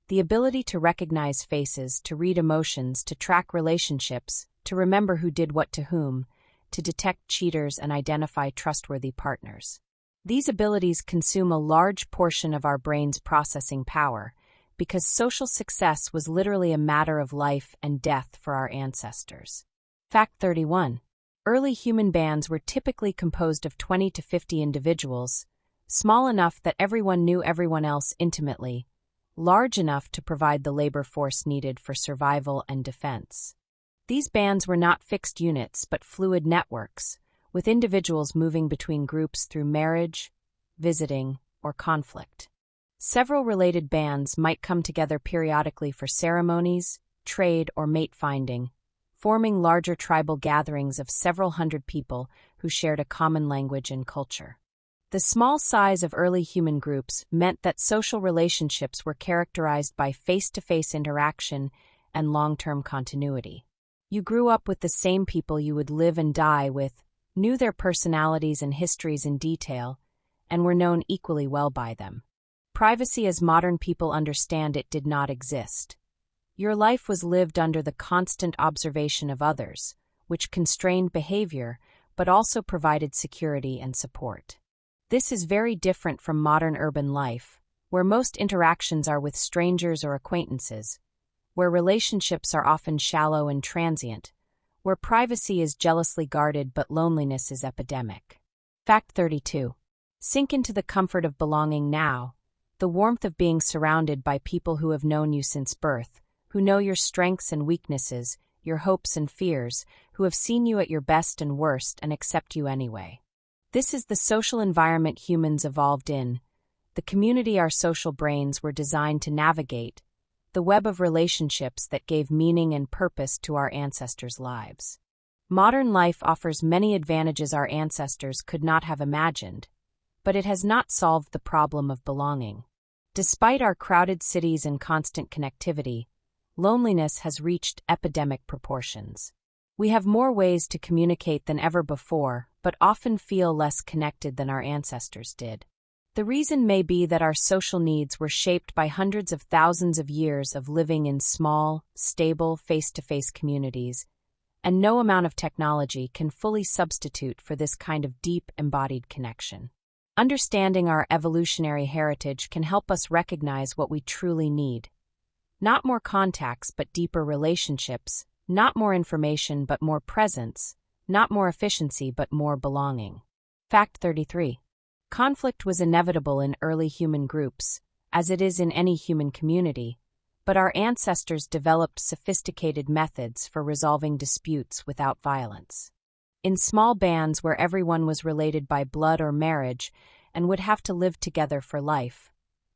The ability to recognize faces, to read emotions, to track relationships, to remember who did what to whom, to detect cheaters and identify trustworthy partners. These abilities consume a large portion of our brain's processing power, because social success was literally a matter of life and death for our ancestors. Fact 31. Early human bands were typically composed of 20 to 50 individuals, small enough that everyone knew everyone else intimately, large enough to provide the labor force needed for survival and defense. These bands were not fixed units but fluid networks, with individuals moving between groups through marriage, visiting, or conflict. Several related bands might come together periodically for ceremonies, trade, or mate finding, forming larger tribal gatherings of several hundred people who shared a common language and culture. The small size of early human groups meant that social relationships were characterized by face-to-face interaction and long-term continuity. You grew up with the same people you would live and die with, knew their personalities and histories in detail, and were known equally well by them. Privacy as modern people understand it did not exist. Your life was lived under the constant observation of others, which constrained behavior but also provided security and support. This is very different from modern urban life, where most interactions are with strangers or acquaintances, where relationships are often shallow and transient, where privacy is jealously guarded but loneliness is epidemic. Fact 32. Sink into the comfort of belonging now, the warmth of being surrounded by people who have known you since birth, who know your strengths and weaknesses, your hopes and fears, who have seen you at your best and worst and accept you anyway. This is the social environment humans evolved in, the community our social brains were designed to navigate, the web of relationships that gave meaning and purpose to our ancestors' lives. Modern life offers many advantages our ancestors could not have imagined, but it has not solved the problem of belonging. Despite our crowded cities and constant connectivity, loneliness has reached epidemic proportions. We have more ways to communicate than ever before, but often feel less connected than our ancestors did. The reason may be that our social needs were shaped by hundreds of thousands of years of living in small, stable, face-to-face communities, and no amount of technology can fully substitute for this kind of deep, embodied connection. Understanding our evolutionary heritage can help us recognize what we truly need. Not more contacts, but deeper relationships. Not more information, but more presence. Not more efficiency, but more belonging. Fact 33. Conflict was inevitable in early human groups, as it is in any human community, but our ancestors developed sophisticated methods for resolving disputes without violence. In small bands where everyone was related by blood or marriage and would have to live together for life,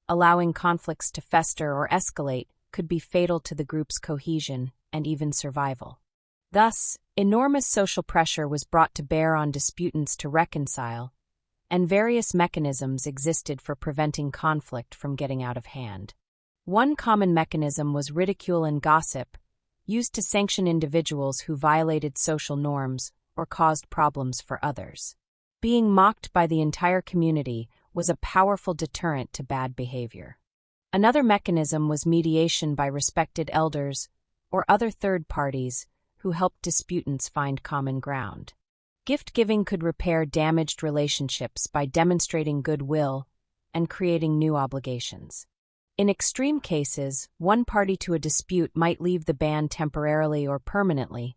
allowing conflicts to fester or escalate could be fatal to the group's cohesion and even survival. Thus, enormous social pressure was brought to bear on disputants to reconcile, and various mechanisms existed for preventing conflict from getting out of hand. One common mechanism was ridicule and gossip, used to sanction individuals who violated social norms or caused problems for others. Being mocked by the entire community was a powerful deterrent to bad behavior. Another mechanism was mediation by respected elders or other third parties who helped disputants find common ground. Gift-giving could repair damaged relationships by demonstrating goodwill and creating new obligations. In extreme cases, one party to a dispute might leave the band temporarily or permanently,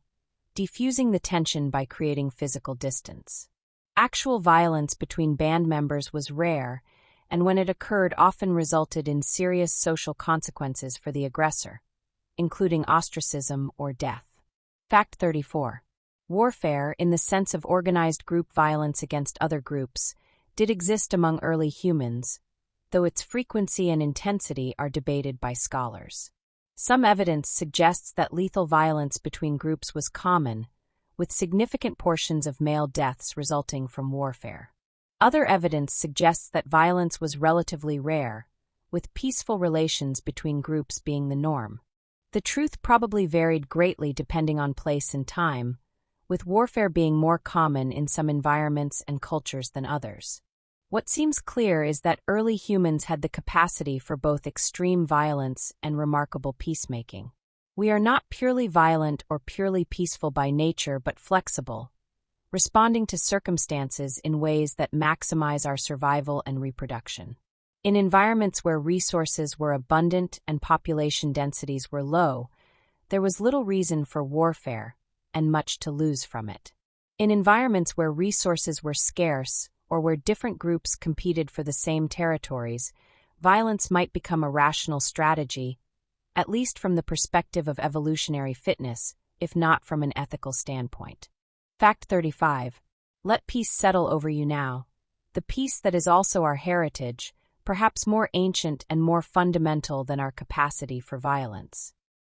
defusing the tension by creating physical distance. Actual violence between band members was rare, and when it occurred often resulted in serious social consequences for the aggressor, including ostracism or death. Fact 34. Warfare, in the sense of organized group violence against other groups, did exist among early humans, though its frequency and intensity are debated by scholars. Some evidence suggests that lethal violence between groups was common, with significant portions of male deaths resulting from warfare. Other evidence suggests that violence was relatively rare, with peaceful relations between groups being the norm. The truth probably varied greatly depending on place and time, with warfare being more common in some environments and cultures than others. What seems clear is that early humans had the capacity for both extreme violence and remarkable peacemaking. We are not purely violent or purely peaceful by nature, but flexible, responding to circumstances in ways that maximize our survival and reproduction. In environments where resources were abundant and population densities were low, there was little reason for warfare and much to lose from it. In environments where resources were scarce or where different groups competed for the same territories, violence might become a rational strategy, at least from the perspective of evolutionary fitness, if not from an ethical standpoint. Fact 35. Let peace settle over you now. The peace that is also our heritage, perhaps more ancient and more fundamental than our capacity for violence.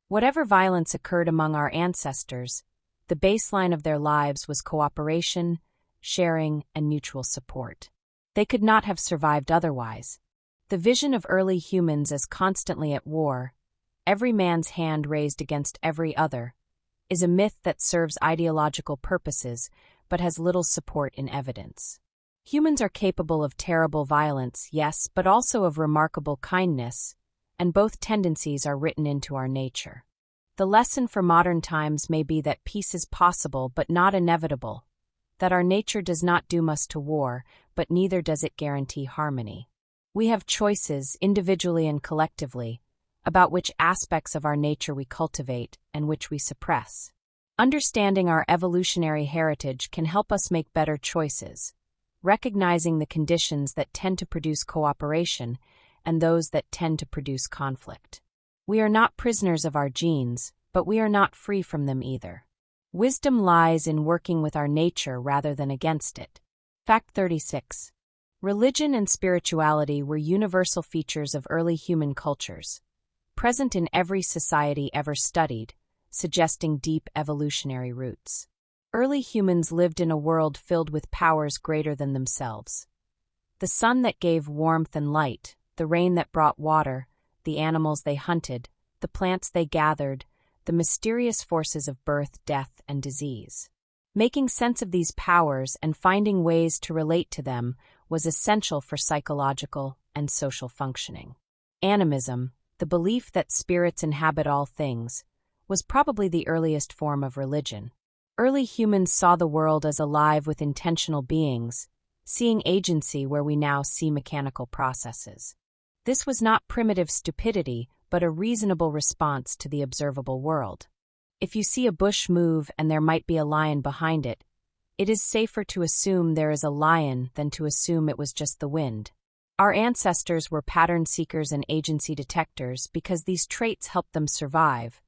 Whatever violence occurred among our ancestors, the baseline of their lives was cooperation, sharing, and mutual support. They could not have survived otherwise. The vision of early humans as constantly at war, every man's hand raised against every other, is a myth that serves ideological purposes but has little support in evidence. Humans are capable of terrible violence, yes, but also of remarkable kindness, and both tendencies are written into our nature. The lesson for modern times may be that peace is possible but not inevitable, that our nature does not doom us to war, but neither does it guarantee harmony. We have choices, individually and collectively, about which aspects of our nature we cultivate and which we suppress. Understanding our evolutionary heritage can help us make better choices, recognizing the conditions that tend to produce cooperation and those that tend to produce conflict. We are not prisoners of our genes, but we are not free from them either. Wisdom lies in working with our nature rather than against it. Fact 36. Religion and spirituality were universal features of early human cultures, present in every society ever studied, suggesting deep evolutionary roots. Early humans lived in a world filled with powers greater than themselves. The sun that gave warmth and light, the rain that brought water, the animals they hunted, the plants they gathered, the mysterious forces of birth, death, and disease. Making sense of these powers and finding ways to relate to them was essential for psychological and social functioning. Animism, the belief that spirits inhabit all things, was probably the earliest form of religion. Early humans saw the world as alive with intentional beings, seeing agency where we now see mechanical processes. This was not primitive stupidity, but a reasonable response to the observable world. If you see a bush move and there might be a lion behind it, it is safer to assume there is a lion than to assume it was just the wind. Our ancestors were pattern seekers and agency detectors because these traits helped them survive,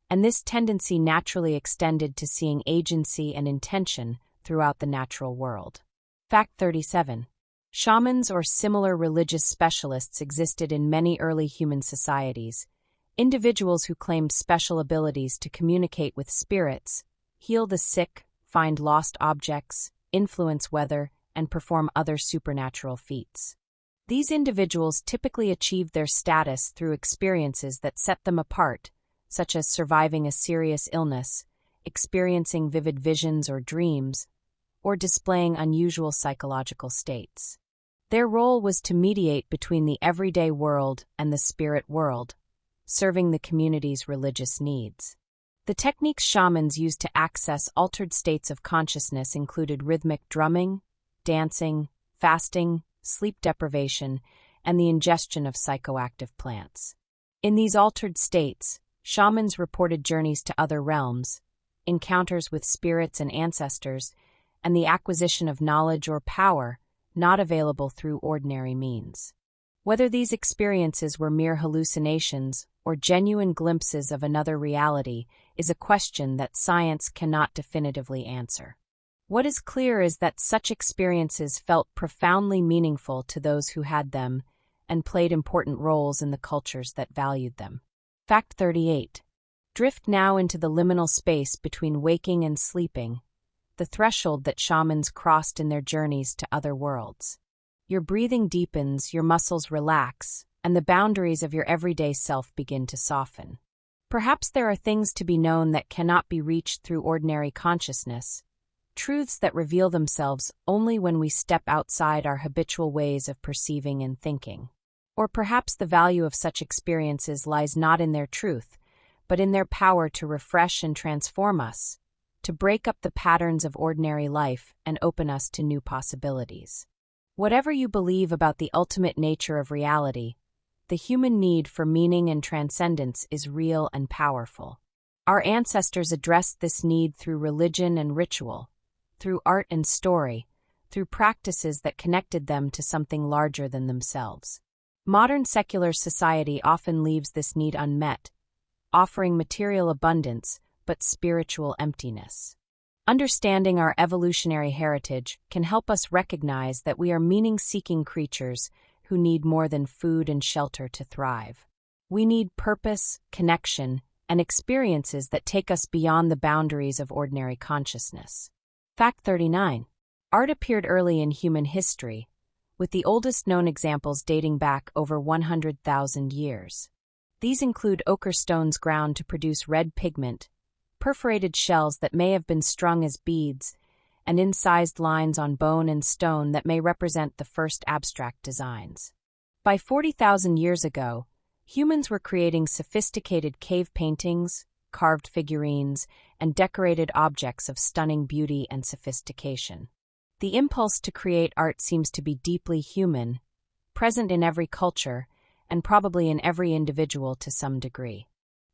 and this tendency naturally extended to seeing agency and intention throughout the natural world. Fact 37. Shamans or similar religious specialists existed in many early human societies, individuals who claimed special abilities to communicate with spirits, heal the sick, find lost objects, influence weather, and perform other supernatural feats. These individuals typically achieved their status through experiences that set them apart, such as surviving a serious illness, experiencing vivid visions or dreams, or displaying unusual psychological states. Their role was to mediate between the everyday world and the spirit world, serving the community's religious needs. The techniques shamans used to access altered states of consciousness included rhythmic drumming, dancing, fasting, sleep deprivation, and the ingestion of psychoactive plants. In these altered states, shamans reported journeys to other realms, encounters with spirits and ancestors, and the acquisition of knowledge or power not available through ordinary means. Whether these experiences were mere hallucinations or genuine glimpses of another reality is a question that science cannot definitively answer. What is clear is that such experiences felt profoundly meaningful to those who had them and played important roles in the cultures that valued them. Fact 38. Drift now into the liminal space between waking and sleeping, the threshold that shamans crossed in their journeys to other worlds. Your breathing deepens, your muscles relax, and the boundaries of your everyday self begin to soften. Perhaps there are things to be known that cannot be reached through ordinary consciousness, truths that reveal themselves only when we step outside our habitual ways of perceiving and thinking. Or perhaps the value of such experiences lies not in their truth, but in their power to refresh and transform us, to break up the patterns of ordinary life and open us to new possibilities. Whatever you believe about the ultimate nature of reality, the human need for meaning and transcendence is real and powerful. Our ancestors addressed this need through religion and ritual, through art and story, through practices that connected them to something larger than themselves. Modern secular society often leaves this need unmet, offering material abundance but spiritual emptiness. Understanding our evolutionary heritage can help us recognize that we are meaning-seeking creatures who need more than food and shelter to thrive. We need purpose, connection, and experiences that take us beyond the boundaries of ordinary consciousness. Fact 39. Art appeared early in human history, with the oldest known examples dating back over 100,000 years. These include ochre stones ground to produce red pigment, perforated shells that may have been strung as beads, and incised lines on bone and stone that may represent the first abstract designs. By 40,000 years ago, humans were creating sophisticated cave paintings, carved figurines, and decorated objects of stunning beauty and sophistication. The impulse to create art seems to be deeply human, present in every culture, and probably in every individual to some degree.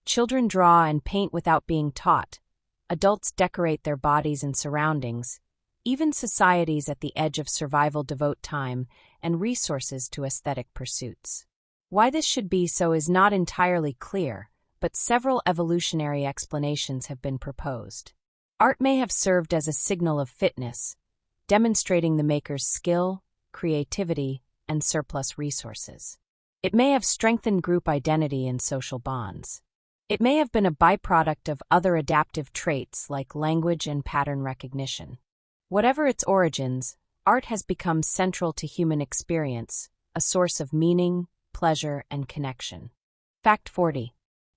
Children draw and paint without being taught. Adults decorate their bodies and surroundings. Even societies at the edge of survival devote time and resources to aesthetic pursuits. Why this should be so is not entirely clear, but several evolutionary explanations have been proposed. Art may have served as a signal of fitness, demonstrating the maker's skill, creativity, and surplus resources. It may have strengthened group identity and social bonds. It may have been a byproduct of other adaptive traits like language and pattern recognition. Whatever its origins, art has become central to human experience, a source of meaning, pleasure, and connection. Fact 40.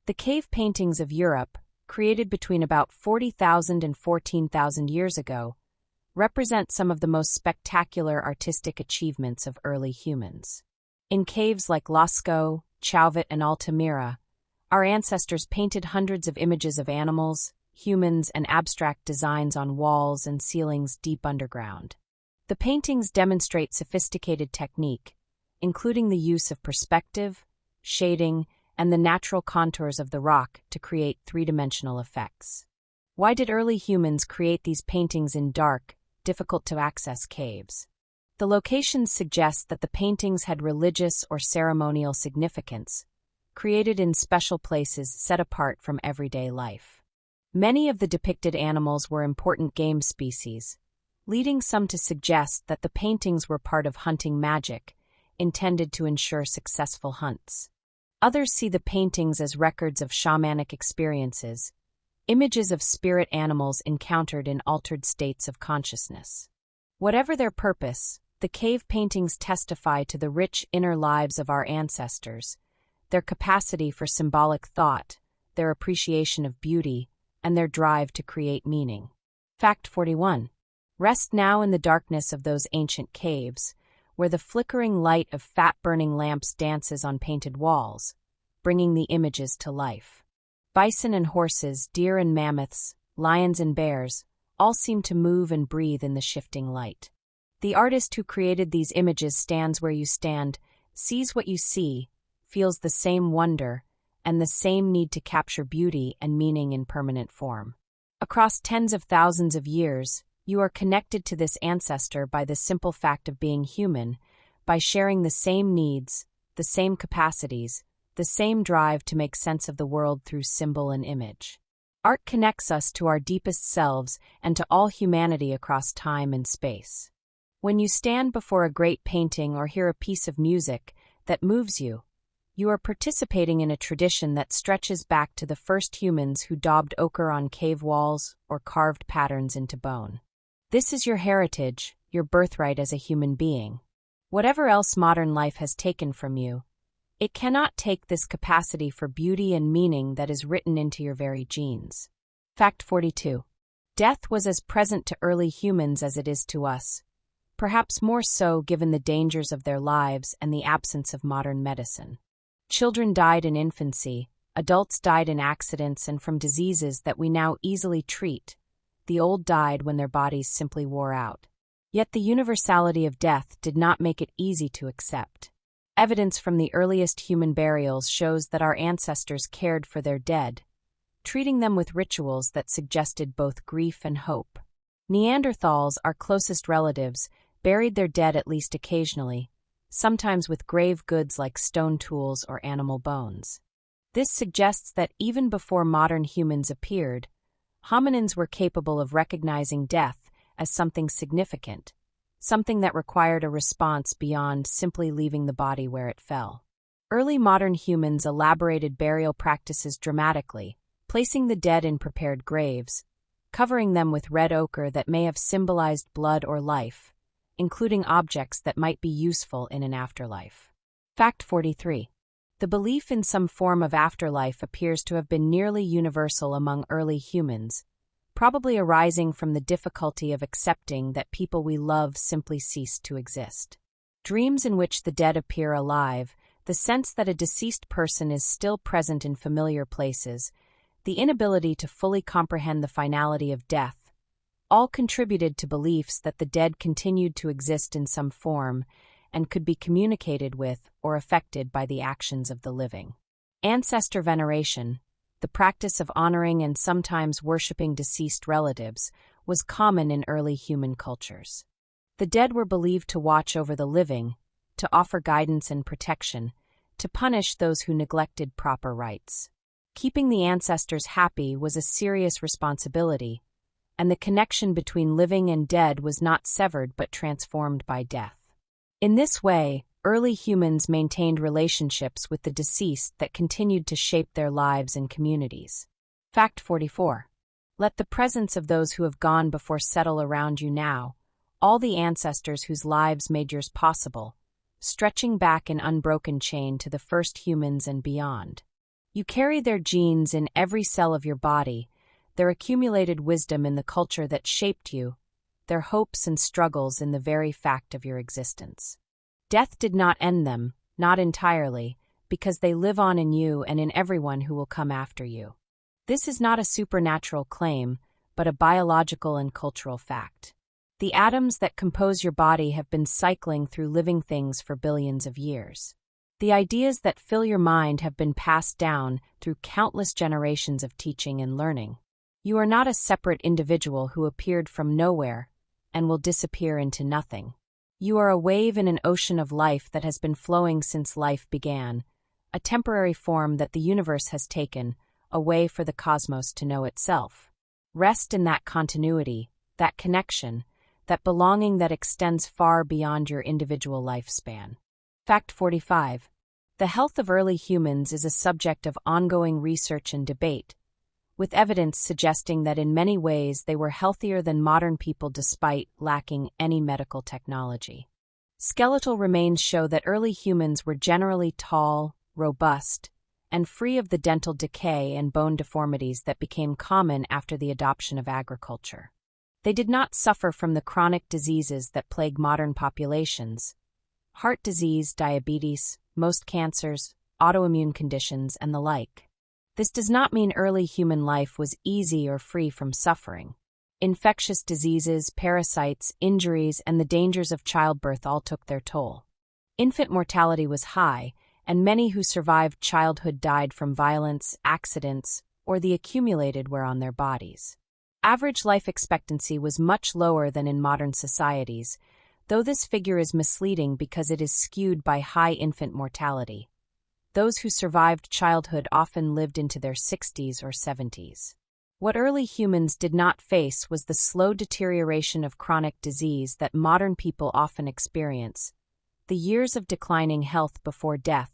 The cave paintings of Europe, created between about 40,000 and 14,000 years ago, represent some of the most spectacular artistic achievements of early humans. In caves like Lascaux, Chauvet, and Altamira, our ancestors painted hundreds of images of animals, humans, and abstract designs on walls and ceilings deep underground. The paintings demonstrate sophisticated technique, including the use of perspective, shading, and the natural contours of the rock to create three-dimensional effects. Why did early humans create these paintings in dark, difficult-to-access caves? The locations suggest that the paintings had religious or ceremonial significance, created in special places set apart from everyday life. Many of the depicted animals were important game species, leading some to suggest that the paintings were part of hunting magic, intended to ensure successful hunts. Others see the paintings as records of shamanic experiences, images of spirit animals encountered in altered states of consciousness. Whatever their purpose, the cave paintings testify to the rich inner lives of our ancestors, their capacity for symbolic thought, their appreciation of beauty, and their drive to create meaning. Fact 41. Rest now in the darkness of those ancient caves, where the flickering light of fat-burning lamps dances on painted walls, bringing the images to life. Bison and horses, deer and mammoths, lions and bears, all seem to move and breathe in the shifting light. The artist who created these images stands where you stand, sees what you see, feels the same wonder, and the same need to capture beauty and meaning in permanent form. Across tens of thousands of years, you are connected to this ancestor by the simple fact of being human, by sharing the same needs, the same capacities, the same drive to make sense of the world through symbol and image. Art connects us to our deepest selves and to all humanity across time and space. When you stand before a great painting or hear a piece of music that moves you, you are participating in a tradition that stretches back to the first humans who daubed ochre on cave walls or carved patterns into bone. This is your heritage, your birthright as a human being. Whatever else modern life has taken from you, it cannot take this capacity for beauty and meaning that is written into your very genes. Fact 42. Death was as present to early humans as it is to us, perhaps more so given the dangers of their lives and the absence of modern medicine. Children died in infancy, adults died in accidents and from diseases that we now easily treat. The old died when their bodies simply wore out. Yet the universality of death did not make it easy to accept. Evidence from the earliest human burials shows that our ancestors cared for their dead, treating them with rituals that suggested both grief and hope. Neanderthals, our closest relatives, buried their dead at least occasionally, sometimes with grave goods like stone tools or animal bones. This suggests that even before modern humans appeared, hominins were capable of recognizing death as something significant, something that required a response beyond simply leaving the body where it fell. Early modern humans elaborated burial practices dramatically, placing the dead in prepared graves, covering them with red ochre that may have symbolized blood or life, including objects that might be useful in an afterlife. Fact 43. The belief in some form of afterlife appears to have been nearly universal among early humans, probably arising from the difficulty of accepting that people we love simply ceased to exist. Dreams in which the dead appear alive, the sense that a deceased person is still present in familiar places, the inability to fully comprehend the finality of death, all contributed to beliefs that the dead continued to exist in some form and could be communicated with or affected by the actions of the living. Ancestor veneration, the practice of honoring and sometimes worshipping deceased relatives, was common in early human cultures. The dead were believed to watch over the living, to offer guidance and protection, to punish those who neglected proper rites. Keeping the ancestors happy was a serious responsibility, and the connection between living and dead was not severed but transformed by death. In this way, early humans maintained relationships with the deceased that continued to shape their lives and communities. Fact 44. Let the presence of those who have gone before settle around you now, all the ancestors whose lives made yours possible, stretching back in unbroken chain to the first humans and beyond. You carry their genes in every cell of your body, their accumulated wisdom in the culture that shaped you, their hopes and struggles in the very fact of your existence. Death did not end them, not entirely, because they live on in you and in everyone who will come after you. This is not a supernatural claim, but a biological and cultural fact. The atoms that compose your body have been cycling through living things for billions of years. The ideas that fill your mind have been passed down through countless generations of teaching and learning. You are not a separate individual who appeared from nowhere and will disappear into nothing. You are a wave in an ocean of life that has been flowing since life began, a temporary form that the universe has taken, a way for the cosmos to know itself. Rest in that continuity, that connection, that belonging that extends far beyond your individual lifespan. Fact 45. The health of early humans is a subject of ongoing research and debate, with evidence suggesting that in many ways they were healthier than modern people despite lacking any medical technology. Skeletal remains show that early humans were generally tall, robust, and free of the dental decay and bone deformities that became common after the adoption of agriculture. They did not suffer from the chronic diseases that plague modern populations: heart disease, diabetes, most cancers, autoimmune conditions, and the like. This does not mean early human life was easy or free from suffering. Infectious diseases, parasites, injuries, and the dangers of childbirth all took their toll. Infant mortality was high, and many who survived childhood died from violence, accidents, or the accumulated wear on their bodies. Average life expectancy was much lower than in modern societies, though this figure is misleading because it is skewed by high infant mortality. Those who survived childhood often lived into their 60s or 70s. What early humans did not face was the slow deterioration of chronic disease that modern people often experience, the years of declining health before death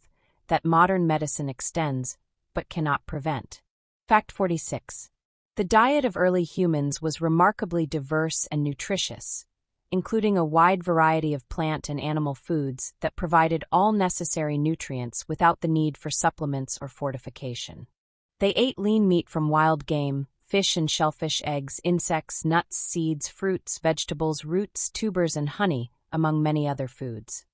that modern medicine extends but cannot prevent. Fact 46. The diet of early humans was remarkably diverse and nutritious, including a wide variety of plant and animal foods that provided all necessary nutrients without the need for supplements or fortification. They ate lean meat from wild game, fish and shellfish, eggs, insects, nuts, seeds, fruits, vegetables, roots, tubers, and honey, among many other foods.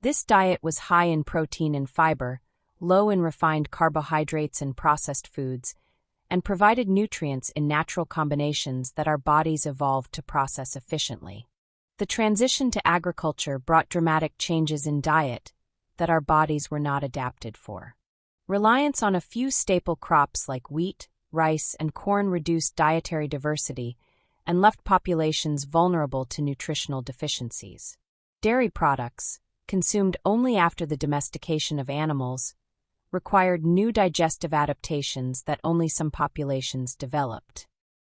This diet was high in protein and fiber, low in refined carbohydrates and processed foods, and provided nutrients in natural combinations that our bodies evolved to process efficiently. The transition to agriculture brought dramatic changes in diet that our bodies were not adapted for. Reliance on a few staple crops like wheat, rice, and corn reduced dietary diversity and left populations vulnerable to nutritional deficiencies. Dairy products, consumed only after the domestication of animals, required new digestive adaptations that only some populations developed.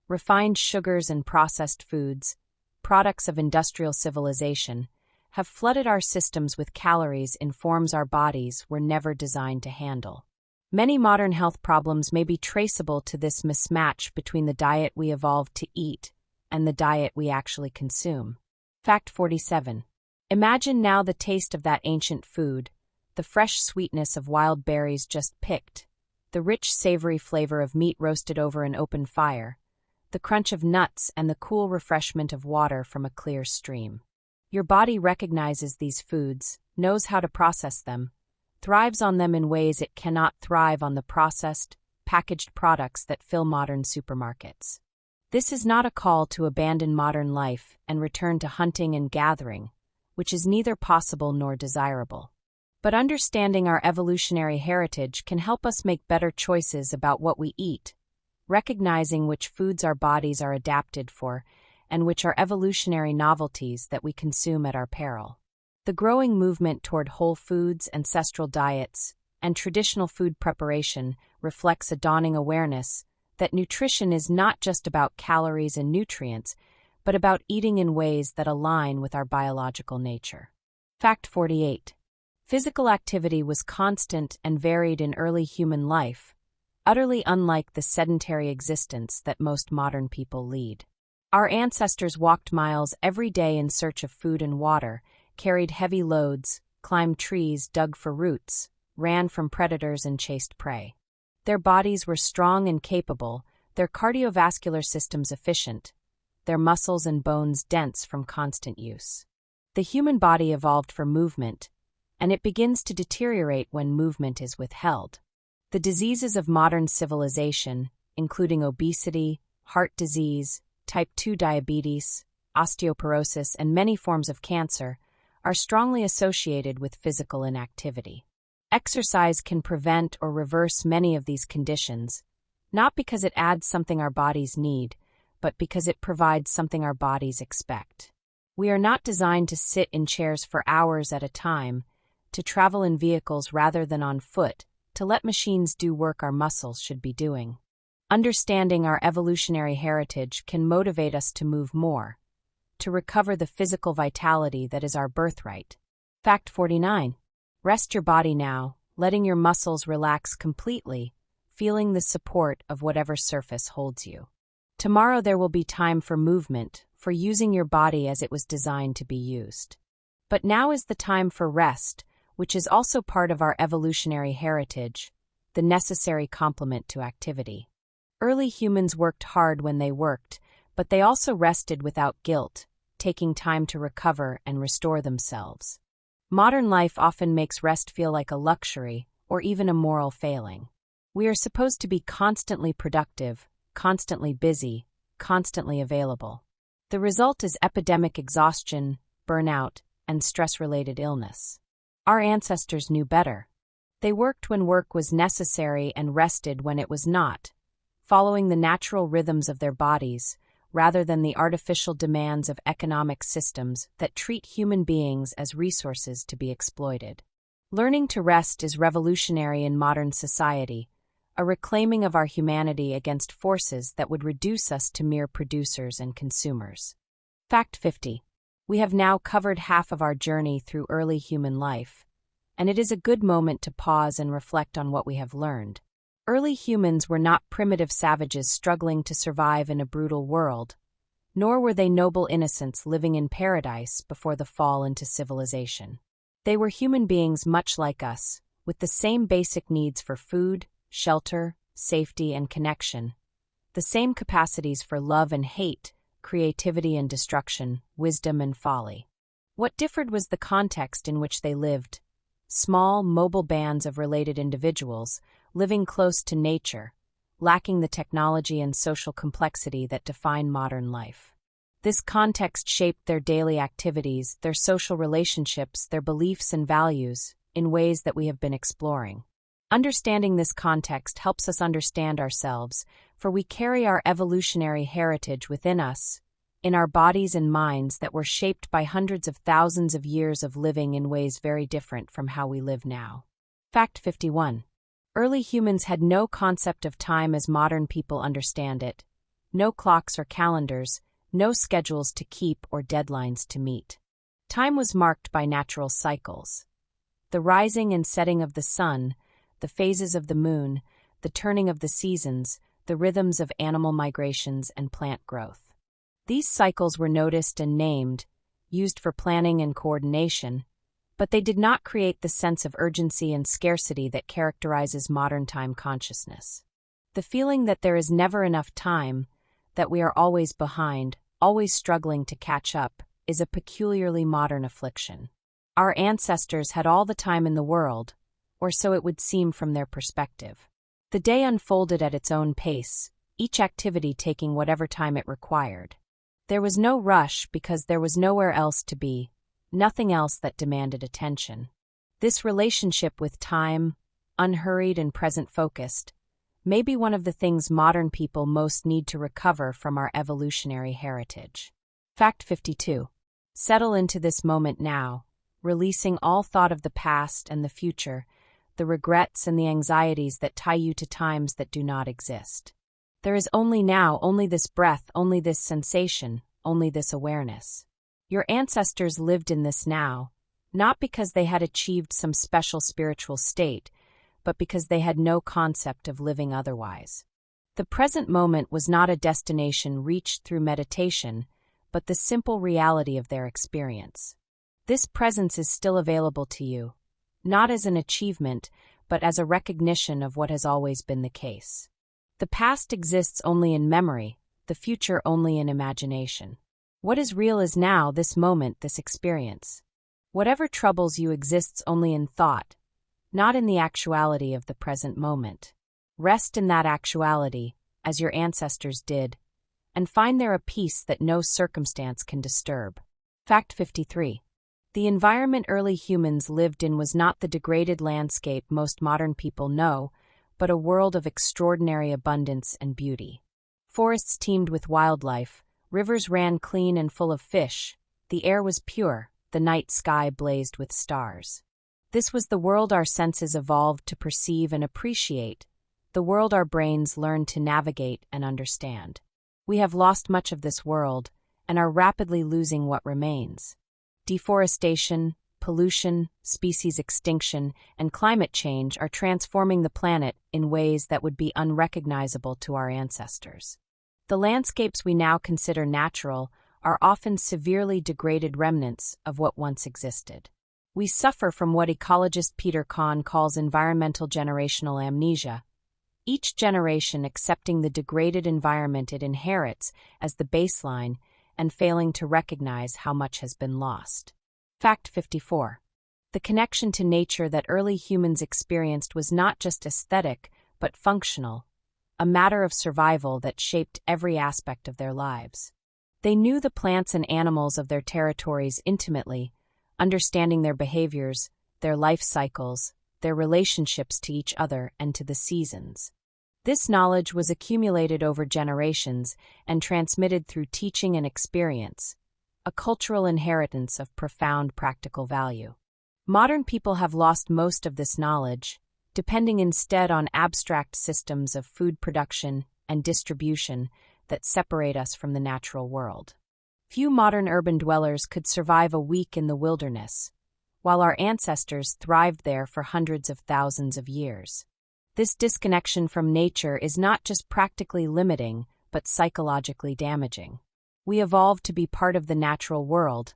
Refined sugars and processed foods, products of industrial civilization, have flooded our systems with calories in forms our bodies were never designed to handle. Many modern health problems may be traceable to this mismatch between the diet we evolved to eat and the diet we actually consume. Fact 47. Imagine now the taste of that ancient food, the fresh sweetness of wild berries just picked, the rich savory flavor of meat roasted over an open fire, the crunch of nuts, and the cool refreshment of water from a clear stream. Your body recognizes these foods, knows how to process them, thrives on them in ways it cannot thrive on the processed, packaged products that fill modern supermarkets. This is not a call to abandon modern life and return to hunting and gathering, which is neither possible nor desirable. But understanding our evolutionary heritage can help us make better choices about what we eat, recognizing which foods our bodies are adapted for and which are evolutionary novelties that we consume at our peril. The growing movement toward whole foods, ancestral diets, and traditional food preparation reflects a dawning awareness that nutrition is not just about calories and nutrients, but about eating in ways that align with our biological nature. Fact 48. Physical activity was constant and varied in early human life, utterly unlike the sedentary existence that most modern people lead. Our ancestors walked miles every day in search of food and water, carried heavy loads, climbed trees, dug for roots, ran from predators, and chased prey. Their bodies were strong and capable, their cardiovascular systems efficient, their muscles and bones dense from constant use. The human body evolved for movement, and it begins to deteriorate when movement is withheld. The diseases of modern civilization, including obesity, heart disease, type 2 diabetes, osteoporosis, and many forms of cancer, are strongly associated with physical inactivity. Exercise can prevent or reverse many of these conditions, not because it adds something our bodies need, but because it provides something our bodies expect. We are not designed to sit in chairs for hours at a time, to travel in vehicles rather than on foot, to let machines do work our muscles should be doing. Understanding our evolutionary heritage can motivate us to move more, to recover the physical vitality that is our birthright. Fact 49. Rest your body now, letting your muscles relax completely, feeling the support of whatever surface holds you. Tomorrow there will be time for movement, for using your body as it was designed to be used. But now is the time for rest, which is also part of our evolutionary heritage, the necessary complement to activity. Early humans worked hard when they worked, but they also rested without guilt, taking time to recover and restore themselves. Modern life often makes rest feel like a luxury or even a moral failing. We are supposed to be constantly productive, constantly busy, constantly available. The result is epidemic exhaustion, burnout, and stress-related illness. Our ancestors knew better. They worked when work was necessary and rested when it was not, following the natural rhythms of their bodies, rather than the artificial demands of economic systems that treat human beings as resources to be exploited. Learning to rest is revolutionary in modern society, a reclaiming of our humanity against forces that would reduce us to mere producers and consumers. Fact 50. We have now covered half of our journey through early human life, and it is a good moment to pause and reflect on what we have learned. Early humans were not primitive savages struggling to survive in a brutal world, nor were they noble innocents living in paradise before the fall into civilization. They were human beings much like us, with the same basic needs for food, shelter, safety, and connection, the same capacities for love and hate, creativity and destruction, wisdom and folly. What differed was the context in which they lived. Small, mobile bands of related individuals, living close to nature, lacking the technology and social complexity that define modern life. This context shaped their daily activities, their social relationships, their beliefs and values, in ways that we have been exploring. Understanding this context helps us understand ourselves, for we carry our evolutionary heritage within us, in our bodies and minds that were shaped by hundreds of thousands of years of living in ways very different from how we live now. Fact 51. Early humans had no concept of time as modern people understand it, no clocks or calendars, no schedules to keep or deadlines to meet. Time was marked by natural cycles. The rising and setting of the sun, the phases of the moon, the turning of the seasons, the rhythms of animal migrations and plant growth. These cycles were noticed and named, used for planning and coordination, but they did not create the sense of urgency and scarcity that characterizes modern time consciousness. The feeling that there is never enough time, that we are always behind, always struggling to catch up, is a peculiarly modern affliction. Our ancestors had all the time in the world, or so it would seem from their perspective. The day unfolded at its own pace, each activity taking whatever time it required. There was no rush because there was nowhere else to be, nothing else that demanded attention. This relationship with time, unhurried and present-focused, may be one of the things modern people most need to recover from our evolutionary heritage. Fact 52. Settle into this moment now, releasing all thought of the past and the future, the regrets and the anxieties that tie you to times that do not exist. There is only now, only this breath, only this sensation, only this awareness. Your ancestors lived in this now, not because they had achieved some special spiritual state, but because they had no concept of living otherwise. The present moment was not a destination reached through meditation, but the simple reality of their experience. This presence is still available to you, not as an achievement, but as a recognition of what has always been the case. The past exists only in memory, the future only in imagination. What is real is now, this moment, this experience. Whatever troubles you exists only in thought, not in the actuality of the present moment. Rest in that actuality, as your ancestors did, and find there a peace that no circumstance can disturb. Fact 53. The environment early humans lived in was not the degraded landscape most modern people know, but a world of extraordinary abundance and beauty. Forests teemed with wildlife, rivers ran clean and full of fish, the air was pure, the night sky blazed with stars. This was the world our senses evolved to perceive and appreciate, the world our brains learned to navigate and understand. We have lost much of this world, and are rapidly losing what remains. Deforestation, pollution, species extinction, and climate change are transforming the planet in ways that would be unrecognizable to our ancestors. The landscapes we now consider natural are often severely degraded remnants of what once existed. We suffer from what ecologist Peter Kahn calls environmental generational amnesia, each generation accepting the degraded environment it inherits as the baseline and failing to recognize how much has been lost. Fact 54. The connection to nature that early humans experienced was not just aesthetic, but functional, a matter of survival that shaped every aspect of their lives. They knew the plants and animals of their territories intimately, understanding their behaviors, their life cycles, their relationships to each other and to the seasons. This knowledge was accumulated over generations and transmitted through teaching and experience, a cultural inheritance of profound practical value. Modern people have lost most of this knowledge, depending instead on abstract systems of food production and distribution that separate us from the natural world. Few modern urban dwellers could survive a week in the wilderness, while our ancestors thrived there for hundreds of thousands of years. This disconnection from nature is not just practically limiting, but psychologically damaging. We evolved to be part of the natural world,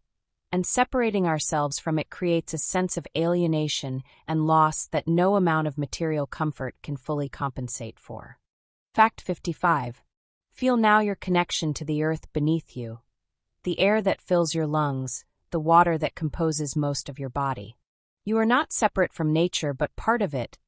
and separating ourselves from it creates a sense of alienation and loss that no amount of material comfort can fully compensate for. Fact 55. Feel now your connection to the earth beneath you, the air that fills your lungs, the water that composes most of your body. You are not separate from nature but part of it,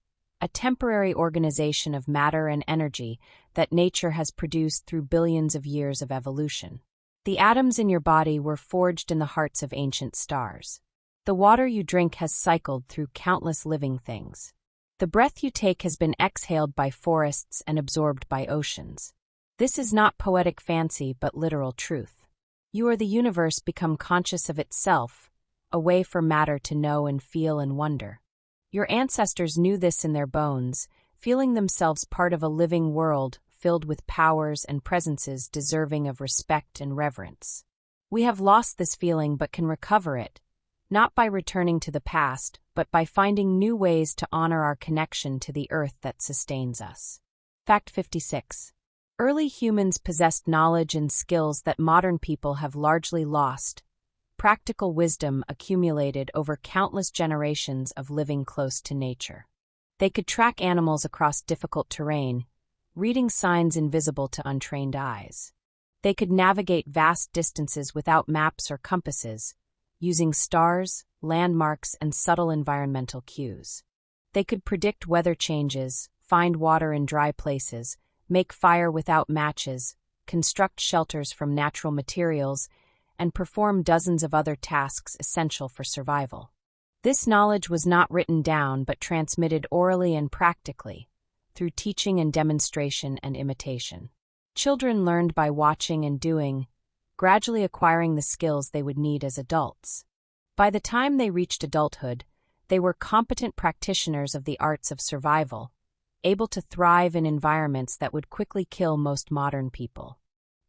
a temporary organization of matter and energy that nature has produced through billions of years of evolution. The atoms in your body were forged in the hearts of ancient stars. The water you drink has cycled through countless living things. The breath you take has been exhaled by forests and absorbed by oceans. This is not poetic fancy but literal truth. You are the universe become conscious of itself, a way for matter to know and feel and wonder. Your ancestors knew this in their bones, feeling themselves part of a living world filled with powers and presences deserving of respect and reverence. We have lost this feeling but can recover it, not by returning to the past, but by finding new ways to honor our connection to the earth that sustains us. Fact 56. Early humans possessed knowledge and skills that modern people have largely lost, practical wisdom accumulated over countless generations of living close to nature. They could track animals across difficult terrain, reading signs invisible to untrained eyes. They could navigate vast distances without maps or compasses, using stars, landmarks, and subtle environmental cues. They could predict weather changes, find water in dry places, make fire without matches, construct shelters from natural materials, and perform dozens of other tasks essential for survival. This knowledge was not written down but transmitted orally and practically, through teaching and demonstration and imitation. Children learned by watching and doing, gradually acquiring the skills they would need as adults. By the time they reached adulthood, they were competent practitioners of the arts of survival, able to thrive in environments that would quickly kill most modern people.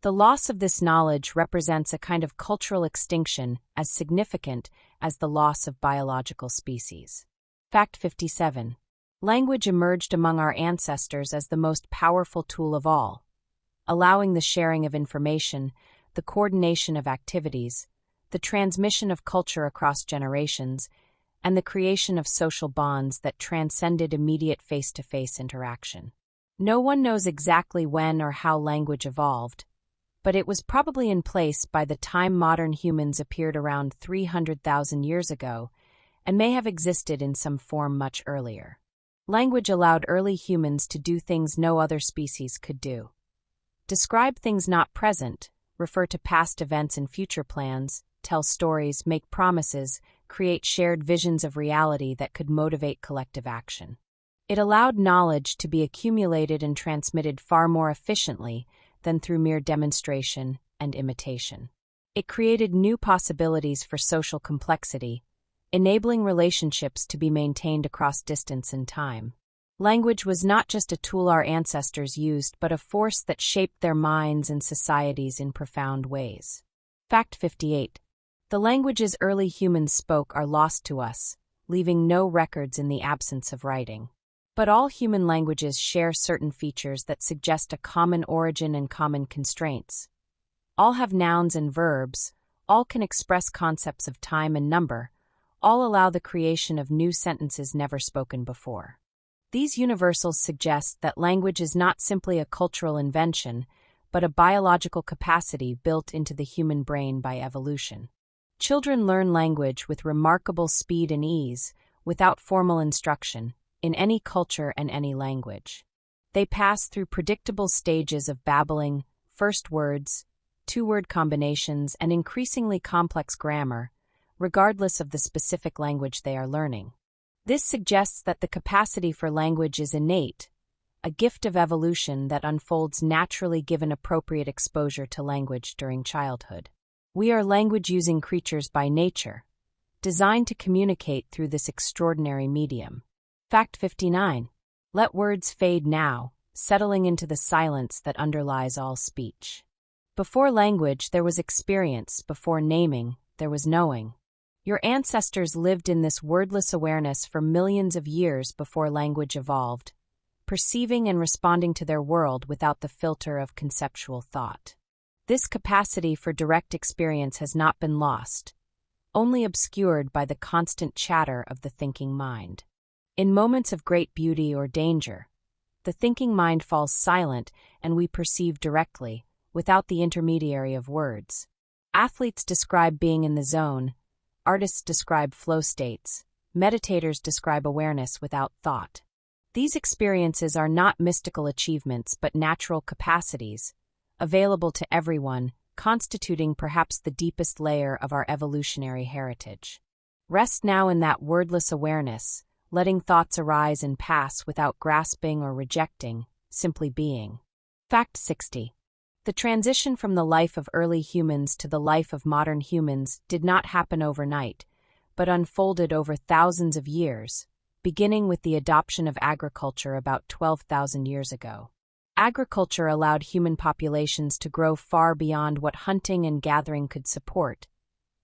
The loss of this knowledge represents a kind of cultural extinction as significant as the loss of biological species. Fact 57. Language emerged among our ancestors as the most powerful tool of all, allowing the sharing of information, the coordination of activities, the transmission of culture across generations, and the creation of social bonds that transcended immediate face-to-face interaction. No one knows exactly when or how language evolved, but it was probably in place by the time modern humans appeared around 300,000 years ago and may have existed in some form much earlier. Language allowed early humans to do things no other species could do. Describe things not present, refer to past events and future plans, tell stories, make promises, create shared visions of reality that could motivate collective action. It allowed knowledge to be accumulated and transmitted far more efficiently than through mere demonstration and imitation. It created new possibilities for social complexity, enabling relationships to be maintained across distance and time. Language was not just a tool our ancestors used, but a force that shaped their minds and societies in profound ways. Fact 58. The languages early humans spoke are lost to us, leaving no records in the absence of writing. But all human languages share certain features that suggest a common origin and common constraints. All have nouns and verbs, all can express concepts of time and number, all allow the creation of new sentences never spoken before. These universals suggest that language is not simply a cultural invention, but a biological capacity built into the human brain by evolution. Children learn language with remarkable speed and ease, without formal instruction, in any culture and any language. They pass through predictable stages of babbling, first words, two-word combinations, and increasingly complex grammar, regardless of the specific language they are learning. This suggests that the capacity for language is innate, a gift of evolution that unfolds naturally given appropriate exposure to language during childhood. We are language-using creatures by nature, designed to communicate through this extraordinary medium. Fact 59. Let words fade now, settling into the silence that underlies all speech. Before language, there was experience. Before naming, there was knowing. Your ancestors lived in this wordless awareness for millions of years before language evolved, perceiving and responding to their world without the filter of conceptual thought. This capacity for direct experience has not been lost, only obscured by the constant chatter of the thinking mind. In moments of great beauty or danger, the thinking mind falls silent and we perceive directly, without the intermediary of words. Athletes describe being in the zone. Artists describe flow states, meditators describe awareness without thought. These experiences are not mystical achievements but natural capacities, available to everyone, constituting perhaps the deepest layer of our evolutionary heritage. Rest now in that wordless awareness, letting thoughts arise and pass without grasping or rejecting, simply being. Fact 60. The transition from the life of early humans to the life of modern humans did not happen overnight, but unfolded over thousands of years, beginning with the adoption of agriculture about 12,000 years ago. Agriculture allowed human populations to grow far beyond what hunting and gathering could support,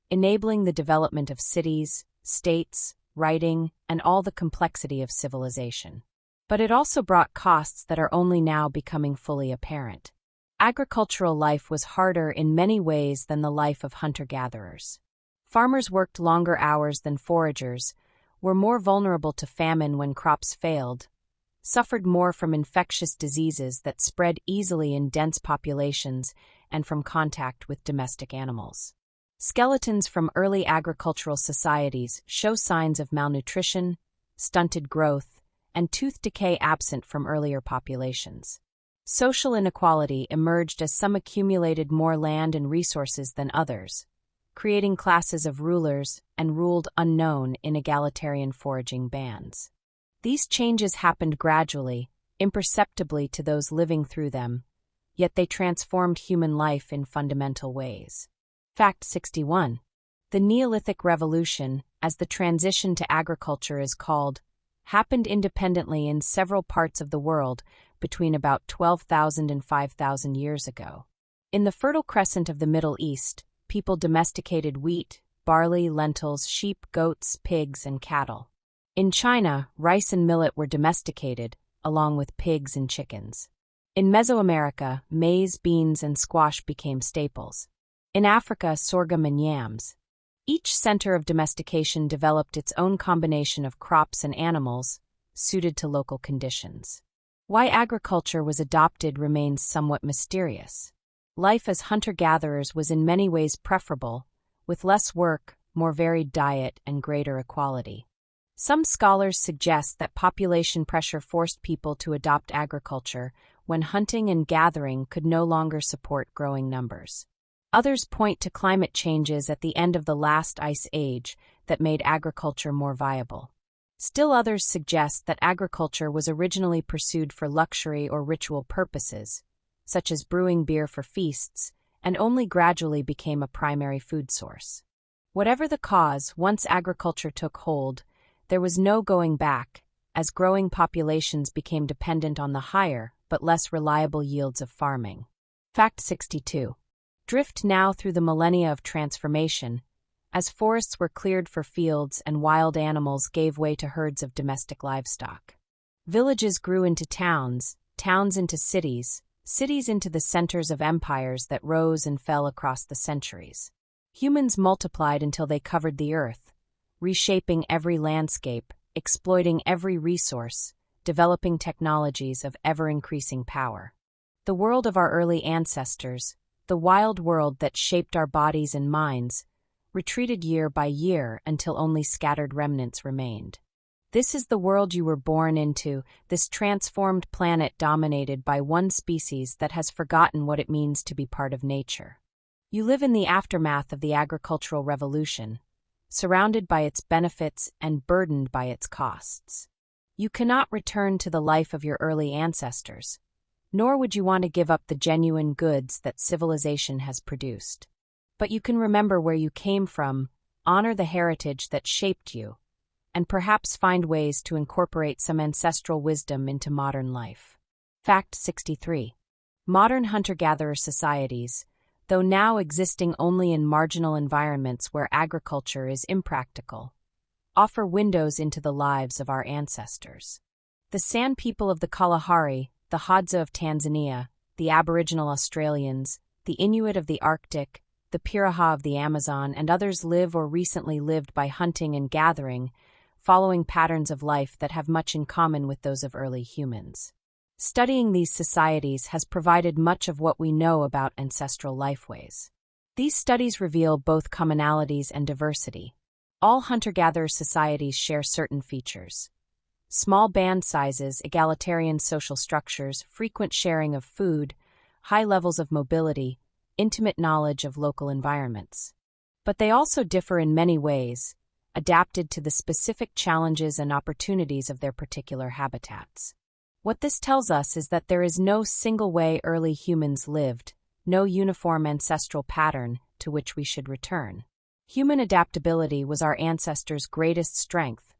enabling the development of cities, states, writing, and all the complexity of civilization. But it also brought costs that are only now becoming fully apparent. Agricultural life was harder in many ways than the life of hunter-gatherers. Farmers worked longer hours than foragers, were more vulnerable to famine when crops failed, suffered more from infectious diseases that spread easily in dense populations and from contact with domestic animals. Skeletons from early agricultural societies show signs of malnutrition, stunted growth, and tooth decay absent from earlier populations. Social inequality emerged as some accumulated more land and resources than others, creating classes of rulers and ruled unknown in egalitarian foraging bands. These changes happened gradually, imperceptibly to those living through them, yet they transformed human life in fundamental ways. Fact 61. The Neolithic Revolution, as the transition to agriculture is called, happened independently in several parts of the world between about 12,000 and 5,000 years ago. In the Fertile Crescent of the Middle East, people domesticated wheat, barley, lentils, sheep, goats, pigs, and cattle. In China, rice and millet were domesticated, along with pigs and chickens. In Mesoamerica, maize, beans, and squash became staples. In Africa, sorghum and yams. Each center of domestication developed its own combination of crops and animals, suited to local conditions. Why agriculture was adopted remains somewhat mysterious. Life as hunter-gatherers was in many ways preferable, with less work, more varied diet, and greater equality. Some scholars suggest that population pressure forced people to adopt agriculture when hunting and gathering could no longer support growing numbers. Others point to climate changes at the end of the last ice age that made agriculture more viable. Still others suggest that agriculture was originally pursued for luxury or ritual purposes, such as brewing beer for feasts, and only gradually became a primary food source. Whatever the cause, once agriculture took hold, there was no going back, as growing populations became dependent on the higher but less reliable yields of farming. Fact 62. Drift now through the millennia of transformation, as forests were cleared for fields and wild animals gave way to herds of domestic livestock. Villages grew into towns, towns into cities, cities into the centers of empires that rose and fell across the centuries. Humans multiplied until they covered the earth, reshaping every landscape, exploiting every resource, developing technologies of ever-increasing power. The world of our early ancestors, the wild world that shaped our bodies and minds, retreated year by year until only scattered remnants remained. This is the world you were born into, this transformed planet dominated by one species that has forgotten what it means to be part of nature. You live in the aftermath of the agricultural revolution, surrounded by its benefits and burdened by its costs. You cannot return to the life of your early ancestors, nor would you want to give up the genuine goods that civilization has produced. But you can remember where you came from, honor the heritage that shaped you, and perhaps find ways to incorporate some ancestral wisdom into modern life. Fact 63. Modern hunter-gatherer societies, though now existing only in marginal environments where agriculture is impractical, offer windows into the lives of our ancestors. The San people of the Kalahari, the Hadza of Tanzania, the Aboriginal Australians, the Inuit of the Arctic, the Piraha of the Amazon, and others live or recently lived by hunting and gathering, following patterns of life that have much in common with those of early humans. Studying these societies has provided much of what we know about ancestral lifeways. These studies reveal both commonalities and diversity. All hunter-gatherer societies share certain features: small band sizes, egalitarian social structures, frequent sharing of food, high levels of mobility, intimate knowledge of local environments. But they also differ in many ways, adapted to the specific challenges and opportunities of their particular habitats. What this tells us is that there is no single way early humans lived, no uniform ancestral pattern to which we should return. Human adaptability was our ancestors' greatest strength,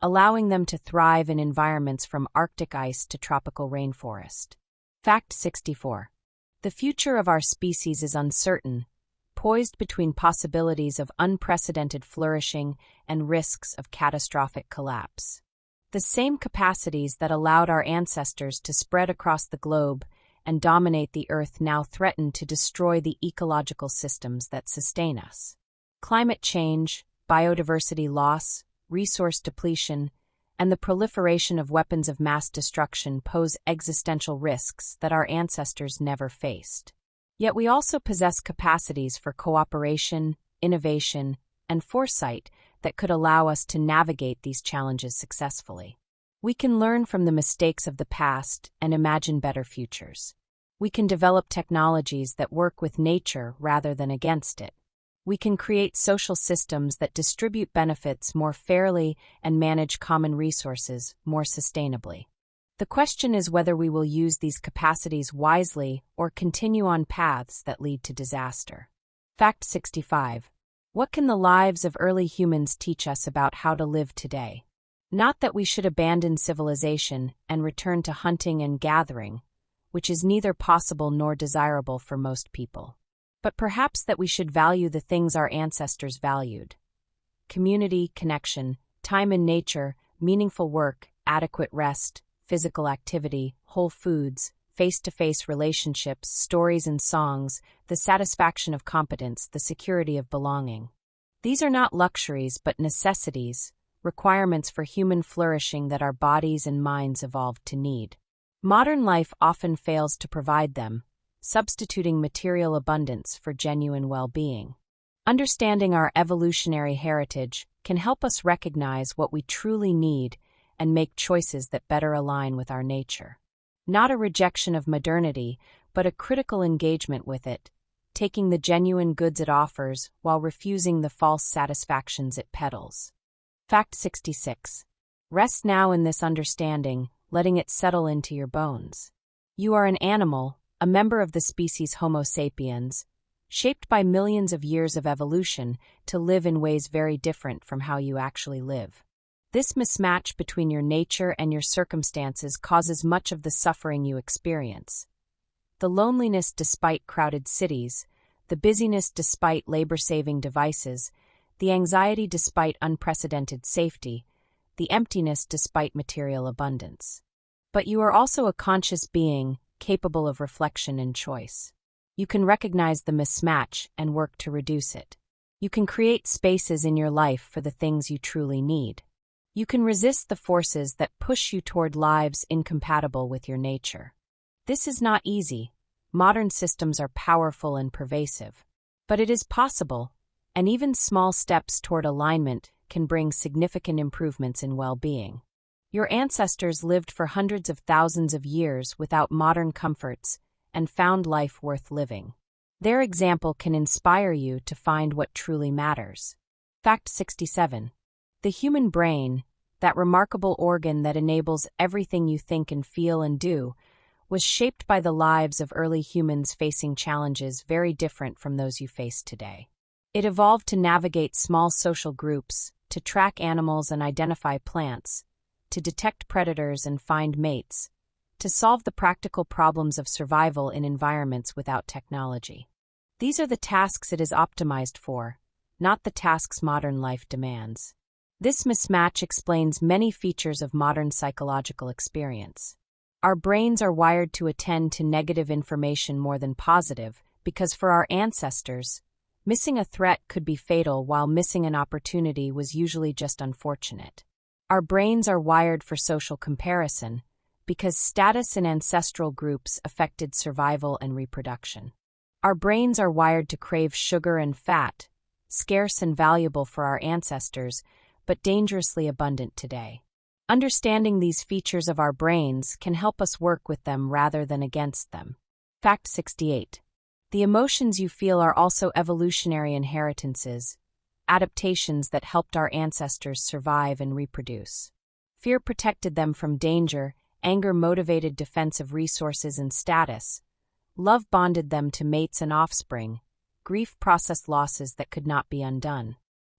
allowing them to thrive in environments from Arctic ice to tropical rainforest. Fact 64. The future of our species is uncertain, poised between possibilities of unprecedented flourishing and risks of catastrophic collapse. The same capacities that allowed our ancestors to spread across the globe and dominate the Earth now threaten to destroy the ecological systems that sustain us. Climate change, biodiversity loss, resource depletion, and the proliferation of weapons of mass destruction pose existential risks that our ancestors never faced. Yet we also possess capacities for cooperation, innovation, and foresight that could allow us to navigate these challenges successfully. We can learn from the mistakes of the past and imagine better futures. We can develop technologies that work with nature rather than against it. We can create social systems that distribute benefits more fairly and manage common resources more sustainably. The question is whether we will use these capacities wisely or continue on paths that lead to disaster. Fact 65. What can the lives of early humans teach us about how to live today? Not that we should abandon civilization and return to hunting and gathering, which is neither possible nor desirable for most people, but perhaps that we should value the things our ancestors valued: community, connection, time in nature, meaningful work, adequate rest, physical activity, whole foods, face-to-face relationships, stories and songs, the satisfaction of competence, the security of belonging. These are not luxuries but necessities, requirements for human flourishing that our bodies and minds evolved to need. Modern life often fails to provide them, substituting material abundance for genuine well-being. Understanding our evolutionary heritage can help us recognize what we truly need and make choices that better align with our nature. Not a rejection of modernity, but a critical engagement with it, taking the genuine goods it offers while refusing the false satisfactions it peddles. Fact 66. Rest now in this understanding, letting it settle into your bones. You are an animal, a member of the species Homo sapiens, shaped by millions of years of evolution to live in ways very different from how you actually live. This mismatch between your nature and your circumstances causes much of the suffering you experience. The loneliness despite crowded cities, the busyness despite labor-saving devices, the anxiety despite unprecedented safety, the emptiness despite material abundance. But you are also a conscious being, capable of reflection and choice. You can recognize the mismatch and work to reduce it. You can create spaces in your life for the things you truly need. You can resist the forces that push you toward lives incompatible with your nature. This is not easy. Modern systems are powerful and pervasive. But it is possible, and even small steps toward alignment can bring significant improvements in well-being. Your ancestors lived for hundreds of thousands of years without modern comforts and found life worth living. Their example can inspire you to find what truly matters. Fact 67. The human brain, that remarkable organ that enables everything you think and feel and do, was shaped by the lives of early humans facing challenges very different from those you face today. It evolved to navigate small social groups, to track animals and identify plants, to detect predators and find mates, to solve the practical problems of survival in environments without technology. These are the tasks it is optimized for, not the tasks modern life demands. This mismatch explains many features of modern psychological experience. Our brains are wired to attend to negative information more than positive, because for our ancestors, missing a threat could be fatal while missing an opportunity was usually just unfortunate. Our brains are wired for social comparison, because status in ancestral groups affected survival and reproduction. Our brains are wired to crave sugar and fat, scarce and valuable for our ancestors, but dangerously abundant today. Understanding these features of our brains can help us work with them rather than against them. Fact 68. The emotions you feel are also evolutionary inheritances, adaptations that helped our ancestors survive and reproduce. Fear protected them from danger, anger motivated defensive resources and status, love bonded them to mates and offspring, grief processed losses that could not be undone.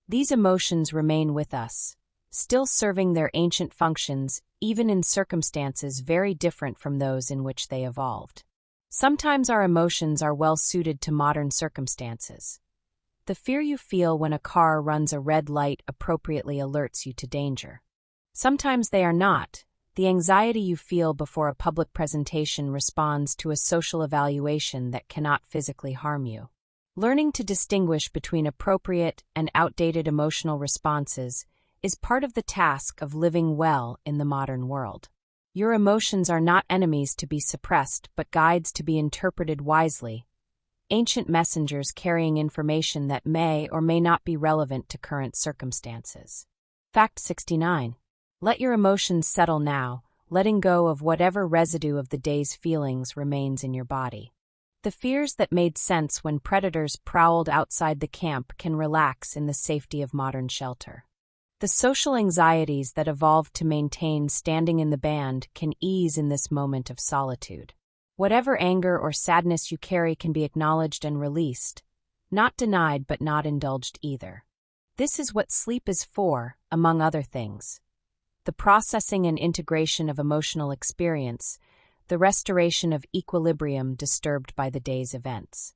These emotions remain with us, still serving their ancient functions even in circumstances very different from those in which they evolved. Sometimes our emotions are well suited to modern circumstances. The fear you feel when a car runs a red light appropriately alerts you to danger. Sometimes they are not. The anxiety you feel before a public presentation responds to a social evaluation that cannot physically harm you. Learning to distinguish between appropriate and outdated emotional responses is part of the task of living well in the modern world. Your emotions are not enemies to be suppressed, but guides to be interpreted wisely, ancient messengers carrying information that may or may not be relevant to current circumstances. Fact 69. Let your emotions settle now, letting go of whatever residue of the day's feelings remains in your body. The fears that made sense when predators prowled outside the camp can relax in the safety of modern shelter. The social anxieties that evolved to maintain standing in the band can ease in this moment of solitude. Whatever anger or sadness you carry can be acknowledged and released, not denied but not indulged either. This is what sleep is for, among other things. The processing and integration of emotional experience, the restoration of equilibrium disturbed by the day's events.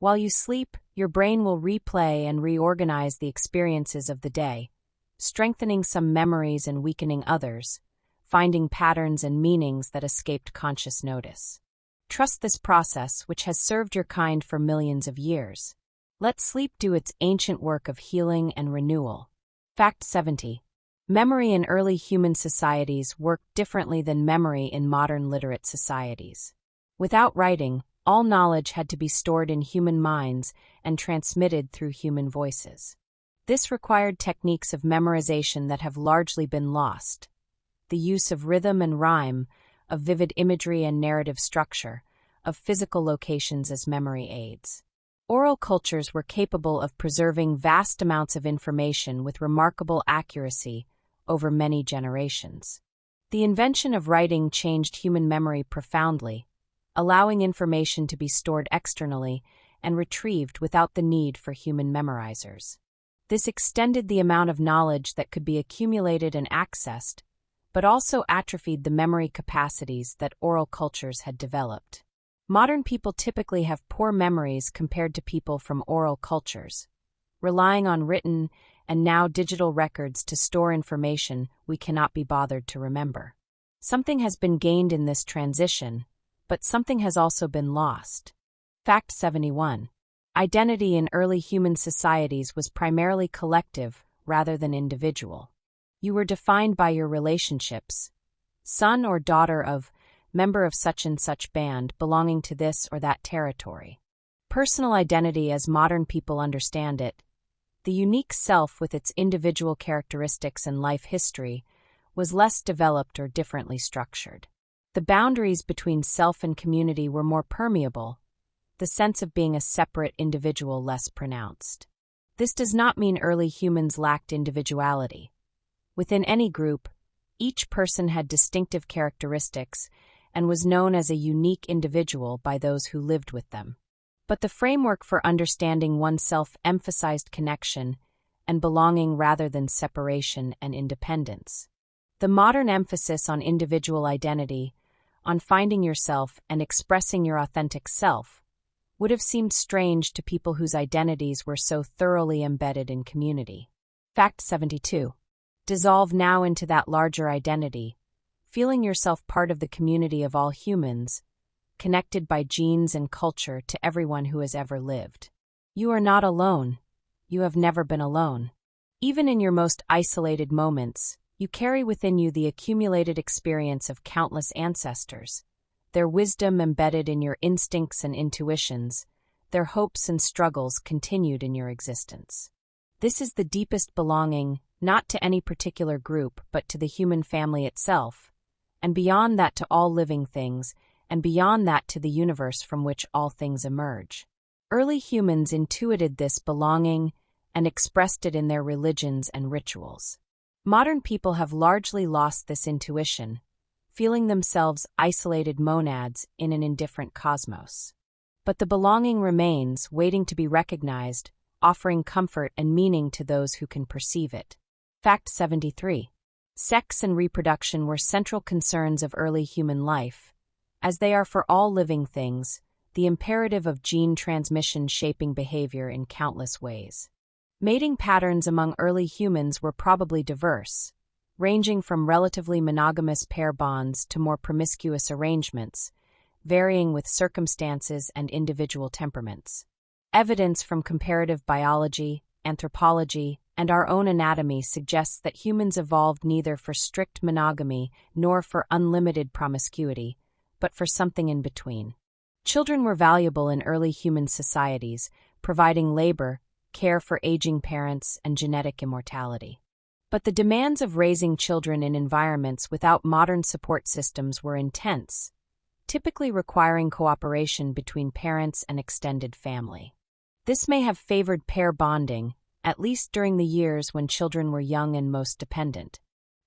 While you sleep, your brain will replay and reorganize the experiences of the day, strengthening some memories and weakening others, finding patterns and meanings that escaped conscious notice. Trust this process, which has served your kind for millions of years. Let sleep do its ancient work of healing and renewal. Fact 70. Memory in early human societies worked differently than memory in modern literate societies. Without writing, all knowledge had to be stored in human minds and transmitted through human voices. This required techniques of memorization that have largely been lost. The use of rhythm and rhyme, of vivid imagery and narrative structure, of physical locations as memory aids. Oral cultures were capable of preserving vast amounts of information with remarkable accuracy over many generations. The invention of writing changed human memory profoundly, allowing information to be stored externally and retrieved without the need for human memorizers. This extended the amount of knowledge that could be accumulated and accessed, but also atrophied the memory capacities that oral cultures had developed. Modern people typically have poor memories compared to people from oral cultures, relying on written and now digital records to store information we cannot be bothered to remember. Something has been gained in this transition, but something has also been lost. Fact 71. Identity in early human societies was primarily collective rather than individual. You were defined by your relationships, son or daughter of, member of such and such band belonging to this or that territory. Personal identity as modern people understand it, the unique self with its individual characteristics and life history, was less developed or differently structured. The boundaries between self and community were more permeable, the sense of being a separate individual less pronounced. This does not mean early humans lacked individuality. Within any group, each person had distinctive characteristics and was known as a unique individual by those who lived with them. But the framework for understanding oneself emphasized connection and belonging rather than separation and independence. The modern emphasis on individual identity, on finding yourself and expressing your authentic self, would have seemed strange to people whose identities were so thoroughly embedded in community. Fact 72. Dissolve now into that larger identity, feeling yourself part of the community of all humans, connected by genes and culture to everyone who has ever lived. You are not alone. You have never been alone. Even in your most isolated moments, you carry within you the accumulated experience of countless ancestors, their wisdom embedded in your instincts and intuitions, their hopes and struggles continued in your existence. This is the deepest belonging, not to any particular group, but to the human family itself, and beyond that to all living things, and beyond that to the universe from which all things emerge. Early humans intuited this belonging and expressed it in their religions and rituals. Modern people have largely lost this intuition, feeling themselves isolated monads in an indifferent cosmos. But the belonging remains, waiting to be recognized, offering comfort and meaning to those who can perceive it. Fact 73. Sex and reproduction were central concerns of early human life. As they are for all living things, the imperative of gene transmission shaping behavior in countless ways. Mating patterns among early humans were probably diverse, ranging from relatively monogamous pair bonds to more promiscuous arrangements, varying with circumstances and individual temperaments. Evidence from comparative biology, anthropology, and our own anatomy suggests that humans evolved neither for strict monogamy nor for unlimited promiscuity, but for something in between. Children were valuable in early human societies, providing labor, care for aging parents, and genetic immortality. But the demands of raising children in environments without modern support systems were intense, typically requiring cooperation between parents and extended family. This may have favored pair bonding, at least during the years when children were young and most dependent.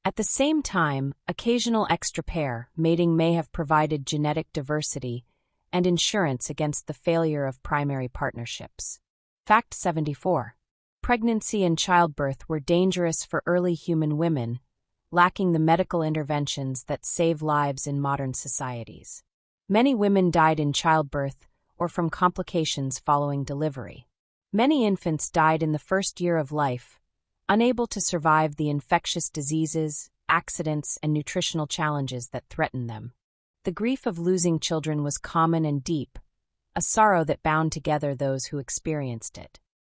At the same time, occasional extra pair mating may have provided genetic diversity and insurance against the failure of primary partnerships. Fact 74. Pregnancy and childbirth were dangerous for early human women, lacking the medical interventions that save lives in modern societies. Many women died in childbirth or from complications following delivery. Many infants died in the first year of life, unable to survive the infectious diseases, accidents, and nutritional challenges that threatened them. The grief of losing children was common and deep, a sorrow that bound together those who experienced it.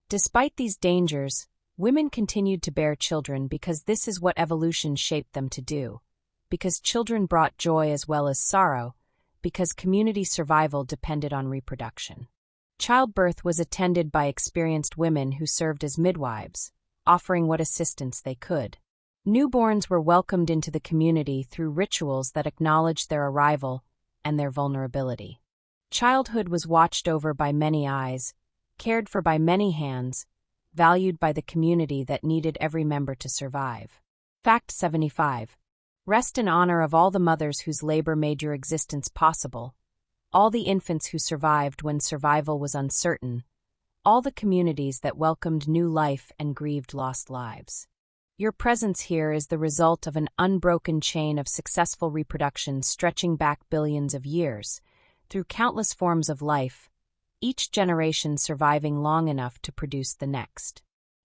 Despite these dangers, women continued to bear children because this is what evolution shaped them to do. Because children brought joy as well as sorrow, because community survival depended on reproduction. Childbirth was attended by experienced women who served as midwives, offering what assistance they could. Newborns were welcomed into the community through rituals that acknowledged their arrival and their vulnerability. Childhood was watched over by many eyes, cared for by many hands, valued by the community that needed every member to survive. Fact 75. Rest in honor of all the mothers whose labor made your existence possible, all the infants who survived when survival was uncertain, all the communities that welcomed new life and grieved lost lives. Your presence here is the result of an unbroken chain of successful reproduction stretching back billions of years, through countless forms of life, each generation surviving long enough to produce the next.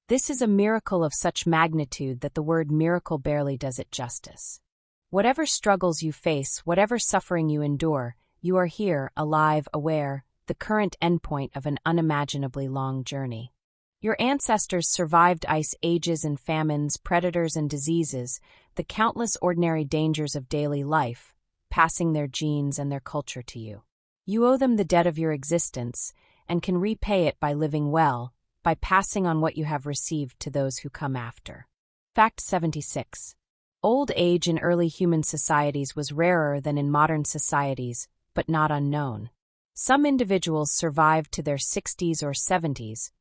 This is a miracle of such magnitude that the word miracle barely does it justice. Whatever struggles you face, whatever suffering you endure, you are here, alive, aware, the current endpoint of an unimaginably long journey. Your ancestors survived ice ages and famines, predators and diseases, the countless ordinary dangers of daily life, passing their genes and their culture to you. You owe them the debt of your existence, and can repay it by living well, by passing on what you have received to those who come after. Fact 76. Old age in early human societies was rarer than in modern societies, but not unknown. Some individuals survived to their 60s or 70s,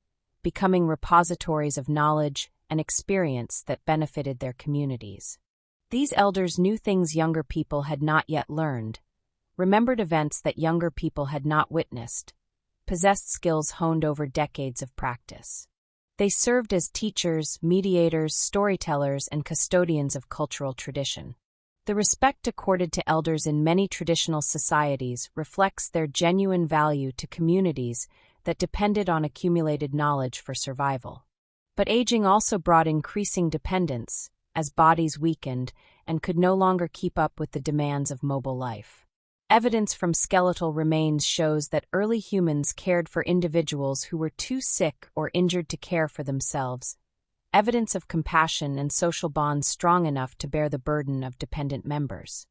becoming repositories of knowledge and experience that benefited their communities. These elders knew things younger people had not yet learned, remembered events that younger people had not witnessed, possessed skills honed over decades of practice. They served as teachers, mediators, storytellers, and custodians of cultural tradition. The respect accorded to elders in many traditional societies reflects their genuine value to communities that depended on accumulated knowledge for survival. But aging also brought increasing dependence, as bodies weakened and could no longer keep up with the demands of mobile life. Evidence from skeletal remains shows that early humans cared for individuals who were too sick or injured to care for themselves, evidence of compassion and social bonds strong enough to bear the burden of dependent members.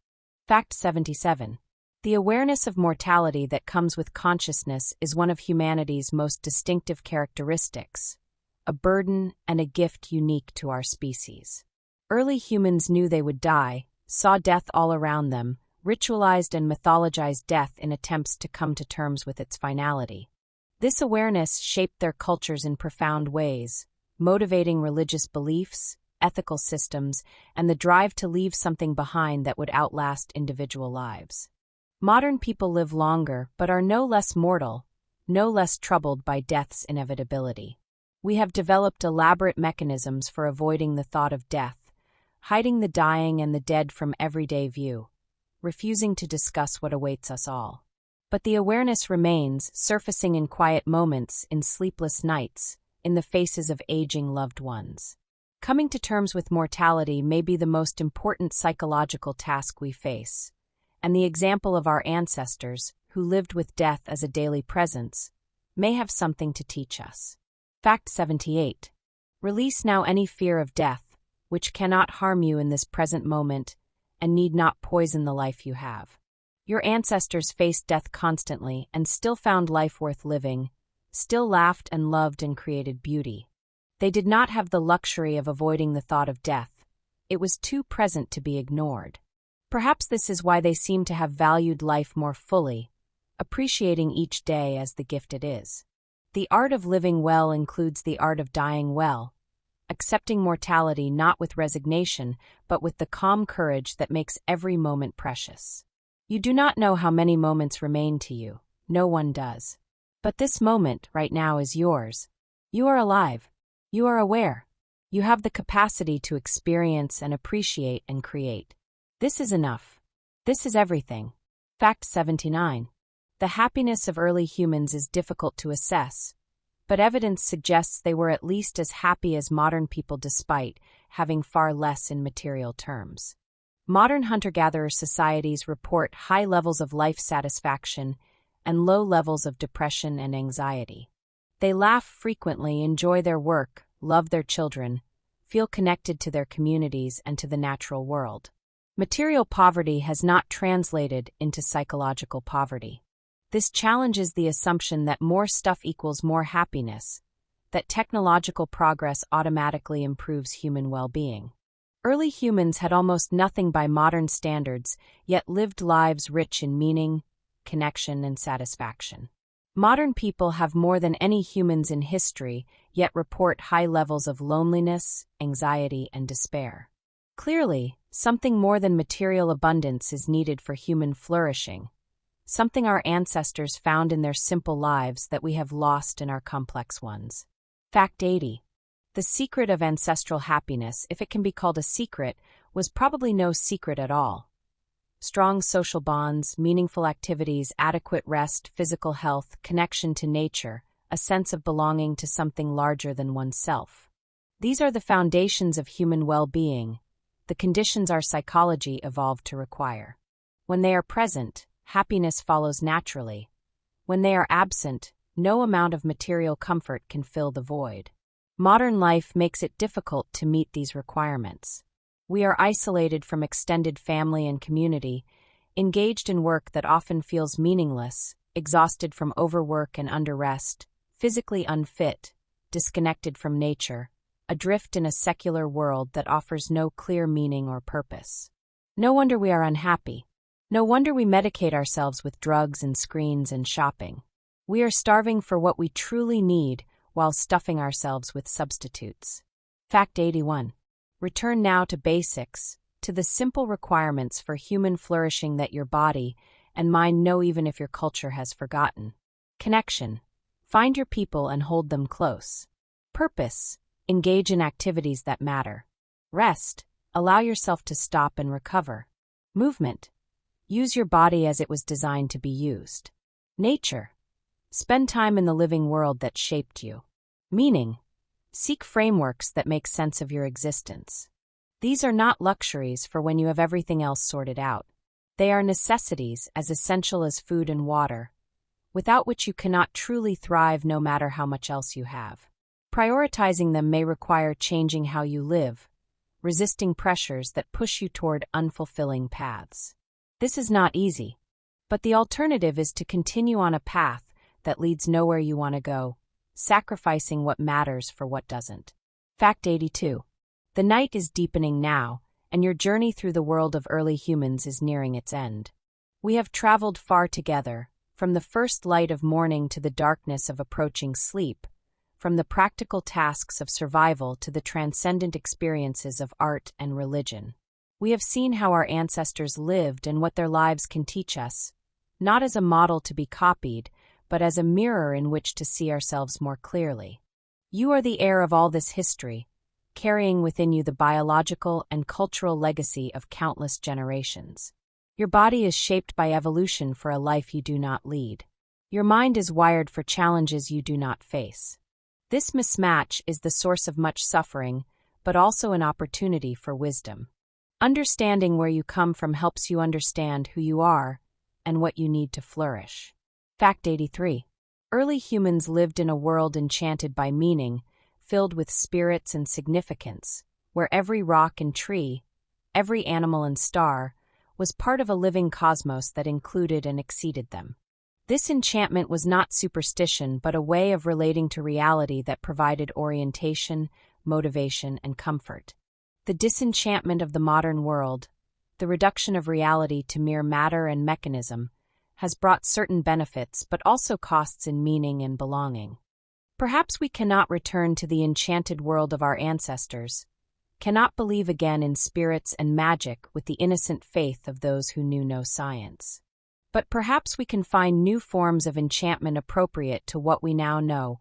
Fact 77. The awareness of mortality that comes with consciousness is one of humanity's most distinctive characteristics, a burden and a gift unique to our species. Early humans knew they would die, saw death all around them, ritualized and mythologized death in attempts to come to terms with its finality. This awareness shaped their cultures in profound ways, motivating religious beliefs, ethical systems, and the drive to leave something behind that would outlast individual lives. Modern people live longer but are no less mortal, no less troubled by death's inevitability. We have developed elaborate mechanisms for avoiding the thought of death, hiding the dying and the dead from everyday view, refusing to discuss what awaits us all. But the awareness remains, surfacing in quiet moments, in sleepless nights, in the faces of aging loved ones. Coming to terms with mortality may be the most important psychological task we face, and the example of our ancestors, who lived with death as a daily presence, may have something to teach us. Fact 78. Release now any fear of death, which cannot harm you in this present moment, and need not poison the life you have. Your ancestors faced death constantly and still found life worth living, still laughed and loved and created beauty. They did not have the luxury of avoiding the thought of death. It was too present to be ignored. Perhaps this is why they seem to have valued life more fully, appreciating each day as the gift it is. The art of living well includes the art of dying well, accepting mortality not with resignation, but with the calm courage that makes every moment precious. You do not know how many moments remain to you. No one does. But this moment, right now, is yours. You are alive. You are aware. You have the capacity to experience and appreciate and create. This is enough. This is everything. Fact 79. The happiness of early humans is difficult to assess, but evidence suggests they were at least as happy as modern people despite having far less in material terms. Modern hunter-gatherer societies report high levels of life satisfaction and low levels of depression and anxiety. They laugh frequently, enjoy their work, love their children, feel connected to their communities and to the natural world. Material poverty has not translated into psychological poverty. This challenges the assumption that more stuff equals more happiness, that technological progress automatically improves human well-being. Early humans had almost nothing by modern standards, yet lived lives rich in meaning, connection, and satisfaction. Modern people have more than any humans in history, yet report high levels of loneliness, anxiety, and despair. Clearly, something more than material abundance is needed for human flourishing, something our ancestors found in their simple lives that we have lost in our complex ones. Fact 80. The secret of ancestral happiness, if it can be called a secret, was probably no secret at all. Strong social bonds, meaningful activities, adequate rest, physical health, connection to nature, a sense of belonging to something larger than oneself. These are the foundations of human well-being, the conditions our psychology evolved to require. When they are present, happiness follows naturally. When they are absent, no amount of material comfort can fill the void. Modern life makes it difficult to meet these requirements. We are isolated from extended family and community, engaged in work that often feels meaningless, exhausted from overwork and underrest, physically unfit, disconnected from nature, adrift in a secular world that offers no clear meaning or purpose. No wonder we are unhappy. No wonder we medicate ourselves with drugs and screens and shopping. We are starving for what we truly need while stuffing ourselves with substitutes. Fact 81. Return now to basics, to the simple requirements for human flourishing that your body and mind know even if your culture has forgotten. Connection. Find your people and hold them close. Purpose. Engage in activities that matter. Rest. Allow yourself to stop and recover. Movement. Use your body as it was designed to be used. Nature. Spend time in the living world that shaped you. Meaning. Seek frameworks that make sense of your existence. These are not luxuries for when you have everything else sorted out. They are necessities as essential as food and water, without which you cannot truly thrive no matter how much else you have. Prioritizing them may require changing how you live, resisting pressures that push you toward unfulfilling paths. This is not easy, but the alternative is to continue on a path that leads nowhere you want to go, sacrificing what matters for what doesn't. Fact 82. The night is deepening now, and your journey through the world of early humans is nearing its end. We have traveled far together, from the first light of morning to the darkness of approaching sleep, from the practical tasks of survival to the transcendent experiences of art and religion. We have seen how our ancestors lived and what their lives can teach us, not as a model to be copied, but as a mirror in which to see ourselves more clearly. You are the heir of all this history, carrying within you the biological and cultural legacy of countless generations. Your body is shaped by evolution for a life you do not lead. Your mind is wired for challenges you do not face. This mismatch is the source of much suffering, but also an opportunity for wisdom. Understanding where you come from helps you understand who you are and what you need to flourish. Fact 83. Early humans lived in a world enchanted by meaning, filled with spirits and significance, where every rock and tree, every animal and star, was part of a living cosmos that included and exceeded them. This enchantment was not superstition, but a way of relating to reality that provided orientation, motivation, and comfort. The disenchantment of the modern world, the reduction of reality to mere matter and mechanism, has brought certain benefits but also costs in meaning and belonging. Perhaps we cannot return to the enchanted world of our ancestors, cannot believe again in spirits and magic with the innocent faith of those who knew no science. But perhaps we can find new forms of enchantment appropriate to what we now know,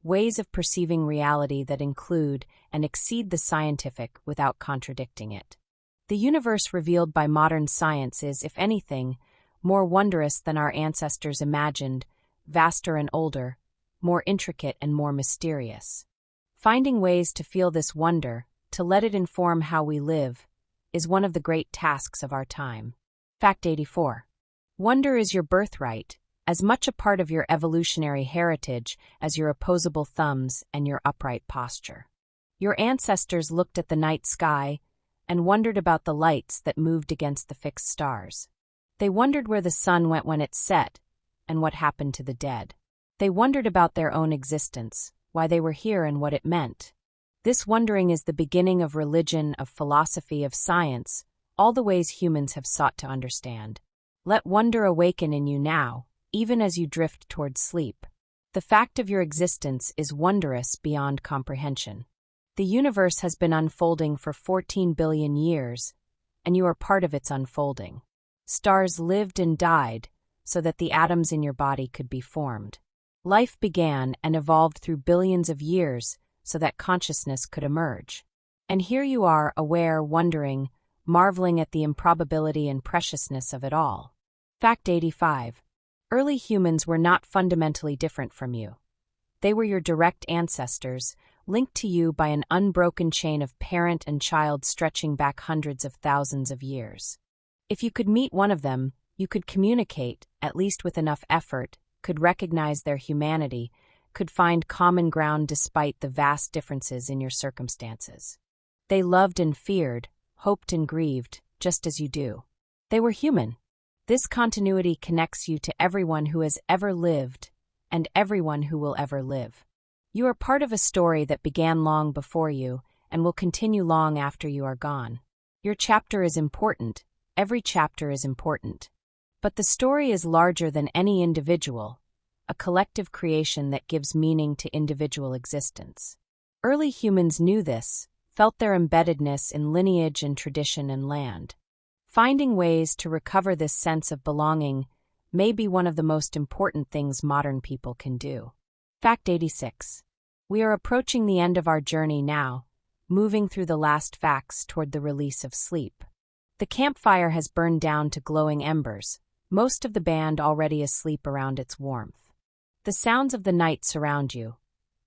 ways of perceiving reality that include and exceed the scientific without contradicting it. The universe revealed by modern science is, if anything, more wondrous than our ancestors imagined, vaster and older, more intricate and more mysterious. Finding ways to feel this wonder, to let it inform how we live, is one of the great tasks of our time. Fact 84. Wonder is your birthright, as much a part of your evolutionary heritage as your opposable thumbs and your upright posture. Your ancestors looked at the night sky, and wondered about the lights that moved against the fixed stars. They wondered where the sun went when it set, and what happened to the dead. They wondered about their own existence, why they were here and what it meant. This wondering is the beginning of religion, of philosophy, of science, all the ways humans have sought to understand. Let wonder awaken in you now, even as you drift towards sleep. The fact of your existence is wondrous beyond comprehension. The universe has been unfolding for 14 billion years, and you are part of its unfolding. Stars lived and died so that the atoms in your body could be formed. Life began and evolved through billions of years so that consciousness could emerge. And here you are, aware, wondering, marveling at the improbability and preciousness of it all. Fact 85. Early humans were not fundamentally different from you. They were your direct ancestors, linked to you by an unbroken chain of parent and child stretching back hundreds of thousands of years. If you could meet one of them, you could communicate, at least with enough effort, could recognize their humanity, could find common ground despite the vast differences in your circumstances. They loved and feared, hoped and grieved, just as you do. They were human. This continuity connects you to everyone who has ever lived and everyone who will ever live. You are part of a story that began long before you and will continue long after you are gone. Your chapter is important. Every chapter is important. But the story is larger than any individual, a collective creation that gives meaning to individual existence. Early humans knew this, felt their embeddedness in lineage and tradition and land. Finding ways to recover this sense of belonging may be one of the most important things modern people can do. Fact 86. We are approaching the end of our journey now, moving through the last facts toward the release of sleep. The campfire has burned down to glowing embers, most of the band already asleep around its warmth. The sounds of the night surround you.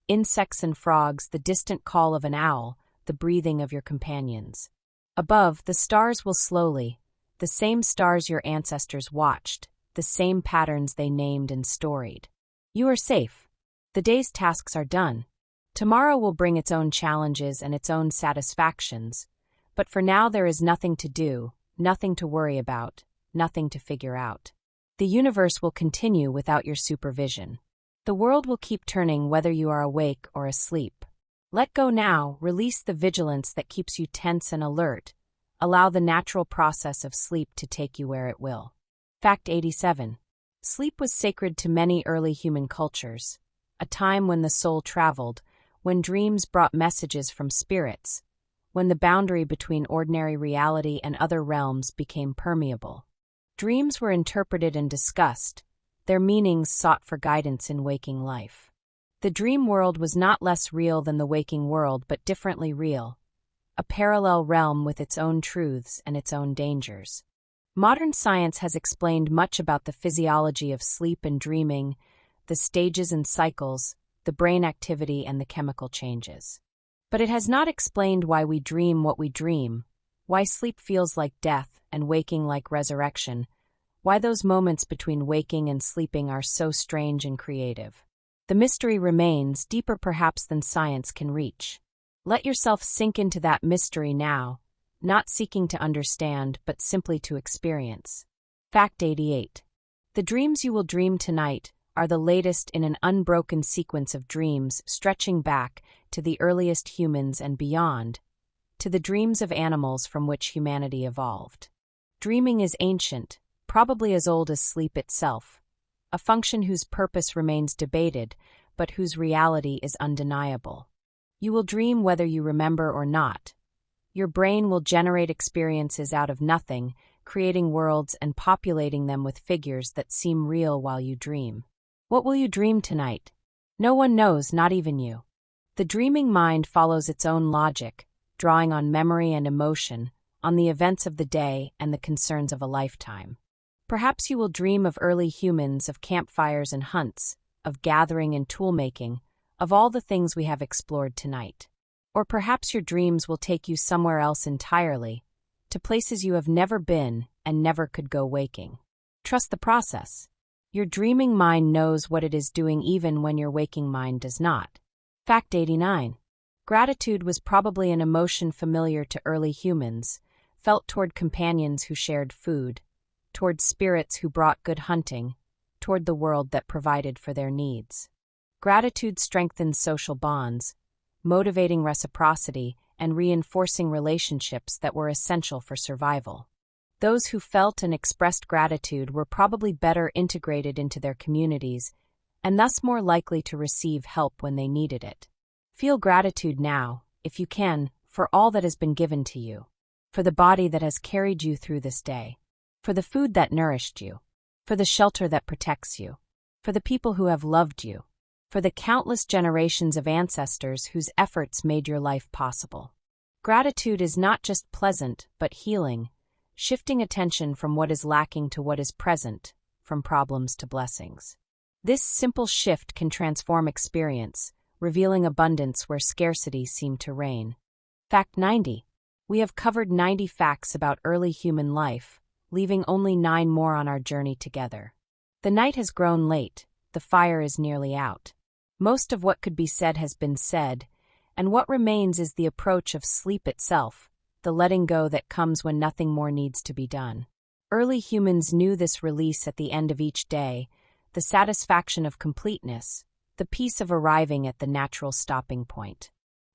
Insects and frogs, the distant call of an owl, the breathing of your companions. Above, the stars will slowly, the same stars your ancestors watched, the same patterns they named and storied. You are safe. The day's tasks are done. Tomorrow will bring its own challenges and its own satisfactions, but for now there is nothing to do, nothing to worry about, nothing to figure out. The universe will continue without your supervision. The world will keep turning whether you are awake or asleep. Let go now, release the vigilance that keeps you tense and alert. Allow the natural process of sleep to take you where it will. Fact 87. Sleep was sacred to many early human cultures, a time when the soul traveled, when dreams brought messages from spirits, when the boundary between ordinary reality and other realms became permeable. Dreams were interpreted and discussed, their meanings sought for guidance in waking life. The dream world was not less real than the waking world, but differently real, a parallel realm with its own truths and its own dangers. Modern science has explained much about the physiology of sleep and dreaming, the stages and cycles, the brain activity and the chemical changes. But it has not explained why we dream what we dream, why sleep feels like death and waking like resurrection, why those moments between waking and sleeping are so strange and creative. The mystery remains, deeper perhaps than science can reach. Let yourself sink into that mystery now, not seeking to understand, but simply to experience. Fact 88. The dreams you will dream tonight are the latest in an unbroken sequence of dreams stretching back to the earliest humans and beyond, to the dreams of animals from which humanity evolved. Dreaming is ancient, probably as old as sleep itself, a function whose purpose remains debated, but whose reality is undeniable. You will dream whether you remember or not. Your brain will generate experiences out of nothing, creating worlds and populating them with figures that seem real while you dream. What will you dream tonight? No one knows, not even you. The dreaming mind follows its own logic, drawing on memory and emotion, on the events of the day and the concerns of a lifetime. Perhaps you will dream of early humans, of campfires and hunts, of gathering and tool-making, of all the things we have explored tonight. Or perhaps your dreams will take you somewhere else entirely, to places you have never been and never could go waking. Trust the process. Your dreaming mind knows what it is doing even when your waking mind does not. Fact 89. Gratitude was probably an emotion familiar to early humans, felt toward companions who shared food, toward spirits who brought good hunting, toward the world that provided for their needs. Gratitude strengthens social bonds, motivating reciprocity and reinforcing relationships that were essential for survival. Those who felt and expressed gratitude were probably better integrated into their communities and thus more likely to receive help when they needed it. Feel gratitude now, if you can, for all that has been given to you, for the body that has carried you through this day, for the food that nourished you, for the shelter that protects you, for the people who have loved you, for the countless generations of ancestors whose efforts made your life possible. Gratitude is not just pleasant, but healing, shifting attention from what is lacking to what is present, from problems to blessings. This simple shift can transform experience, revealing abundance where scarcity seemed to reign. Fact 90. We have covered 90 facts about early human life, leaving only 9 more on our journey together. The night has grown late, the fire is nearly out. Most of what could be said has been said, and what remains is the approach of sleep itself, the letting go that comes when nothing more needs to be done. Early humans knew this release at the end of each day, the satisfaction of completeness, the peace of arriving at the natural stopping point.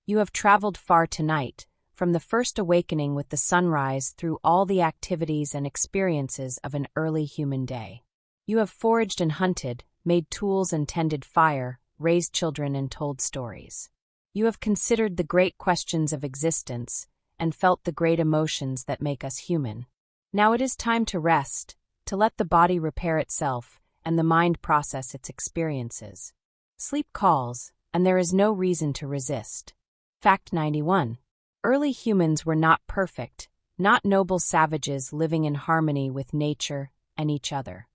You have traveled far tonight, from the first awakening with the sunrise through all the activities and experiences of an early human day. You have foraged and hunted, made tools and tended fire, raised children and told stories. You have considered the great questions of existence and felt the great emotions that make us human. Now it is time to rest, to let the body repair itself and the mind process its experiences. Sleep calls, and there is no reason to resist. Fact 91. Early humans were not perfect, not noble savages living in harmony with nature and each other.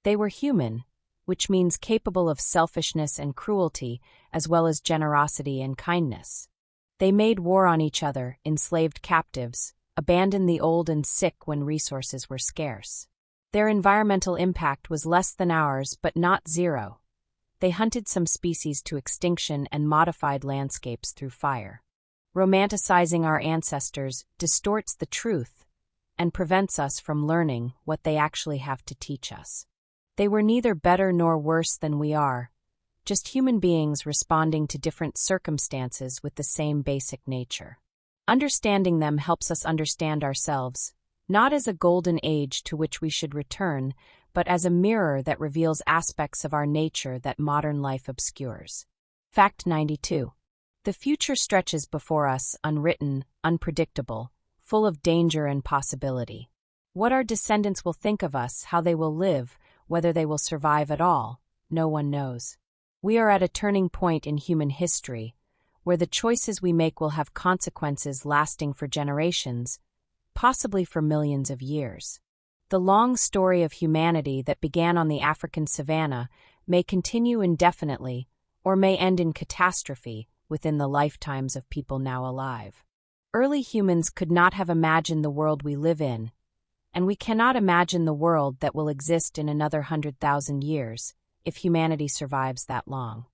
They were human, which means capable of selfishness and cruelty, as well as generosity and kindness. They made war on each other, enslaved captives, abandoned the old and sick when resources were scarce. Their environmental impact was less than ours, but not zero. They hunted some species to extinction and modified landscapes through fire. Romanticizing our ancestors distorts the truth and prevents us from learning what they actually have to teach us. They were neither better nor worse than we are, just human beings responding to different circumstances with the same basic nature. Understanding them helps us understand ourselves, not as a golden age to which we should return, but as a mirror that reveals aspects of our nature that modern life obscures. Fact 92. The future stretches before us, unwritten, unpredictable, full of danger and possibility. What our descendants will think of us, how they will live, whether they will survive at all, no one knows. We are at a turning point in human history, where the choices we make will have consequences lasting for generations, possibly for millions of years. The long story of humanity that began on the African savanna may continue indefinitely, or may end in catastrophe within the lifetimes of people now alive. Early humans could not have imagined the world we live in, and we cannot imagine the world that will exist in another 100,000 years, if humanity survives that long.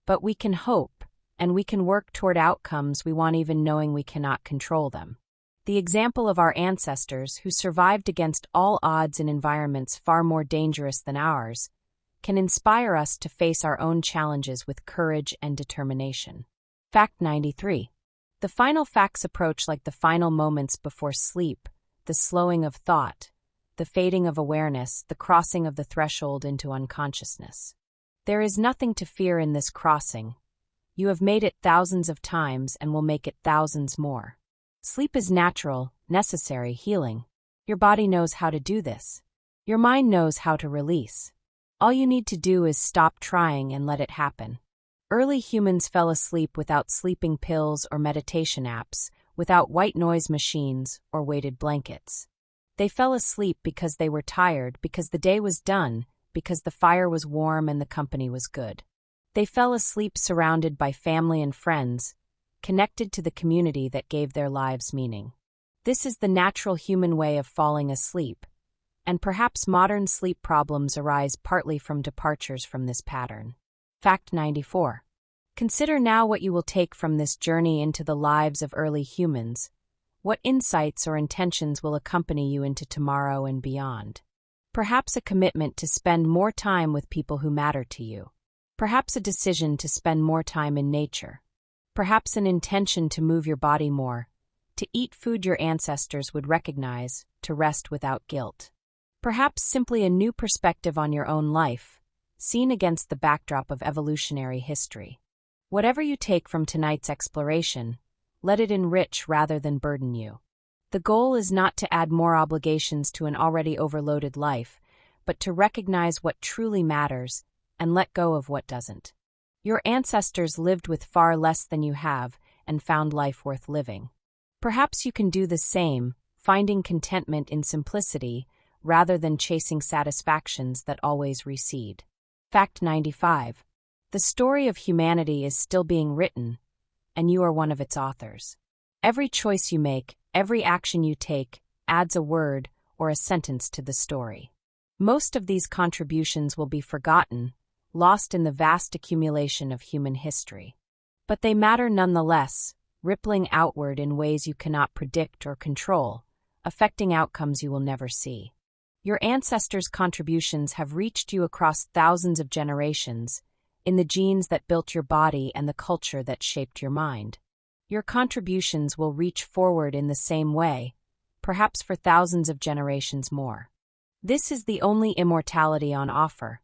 But we can hope, and we can work toward outcomes we want even knowing we cannot control them. The example of our ancestors, who survived against all odds in environments far more dangerous than ours, can inspire us to face our own challenges with courage and determination. Fact 93. The final facts approach like the final moments before sleep, the slowing of thought, the fading of awareness, the crossing of the threshold into unconsciousness. There is nothing to fear in this crossing. You have made it thousands of times and will make it thousands more. Sleep is natural, necessary healing. Your body knows how to do this. Your mind knows how to release. All you need to do is stop trying and let it happen. Early humans fell asleep without sleeping pills or meditation apps, without white noise machines or weighted blankets. They fell asleep because they were tired, because the day was done, because the fire was warm and the company was good. They fell asleep surrounded by family and friends, connected to the community that gave their lives meaning. This is the natural human way of falling asleep, and perhaps modern sleep problems arise partly from departures from this pattern. Fact 94. Consider now what you will take from this journey into the lives of early humans. What insights or intentions will accompany you into tomorrow and beyond? Perhaps a commitment to spend more time with people who matter to you. Perhaps a decision to spend more time in nature. Perhaps an intention to move your body more, to eat food your ancestors would recognize, to rest without guilt. Perhaps simply a new perspective on your own life, seen against the backdrop of evolutionary history. Whatever you take from tonight's exploration, let it enrich rather than burden you. The goal is not to add more obligations to an already overloaded life, but to recognize what truly matters and let go of what doesn't. Your ancestors lived with far less than you have and found life worth living. Perhaps you can do the same, finding contentment in simplicity rather than chasing satisfactions that always recede. Fact 95. The story of humanity is still being written, and you are one of its authors. Every choice you make, every action you take, adds a word or a sentence to the story. Most of these contributions will be forgotten, lost in the vast accumulation of human history. But they matter nonetheless, rippling outward in ways you cannot predict or control, affecting outcomes you will never see. Your ancestors' contributions have reached you across thousands of generations, in the genes that built your body and the culture that shaped your mind. Your contributions will reach forward in the same way, perhaps for thousands of generations more. This is the only immortality on offer,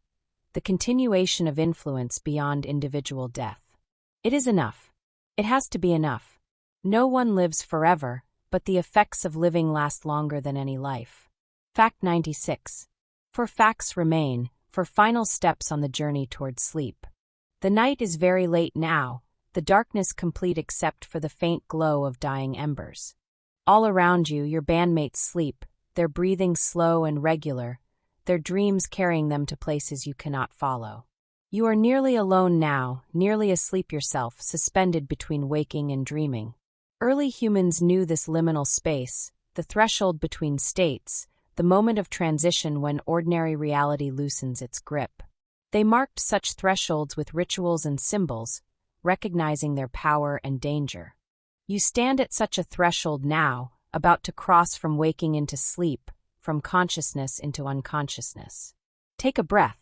the continuation of influence beyond individual death. It is enough. It has to be enough. No one lives forever, but the effects of living last longer than any life. Fact 96. For facts remain, for final steps on the journey towards sleep. The night is very late now, the darkness complete except for the faint glow of dying embers. All around you, your bandmates sleep, their breathing slow and regular, their dreams carrying them to places you cannot follow. You are nearly alone now, nearly asleep yourself, suspended between waking and dreaming. Early humans knew this liminal space, the threshold between states, the moment of transition when ordinary reality loosens its grip. They marked such thresholds with rituals and symbols, recognizing their power and danger. You stand at such a threshold now, about to cross from waking into sleep, from consciousness into unconsciousness. Take a breath.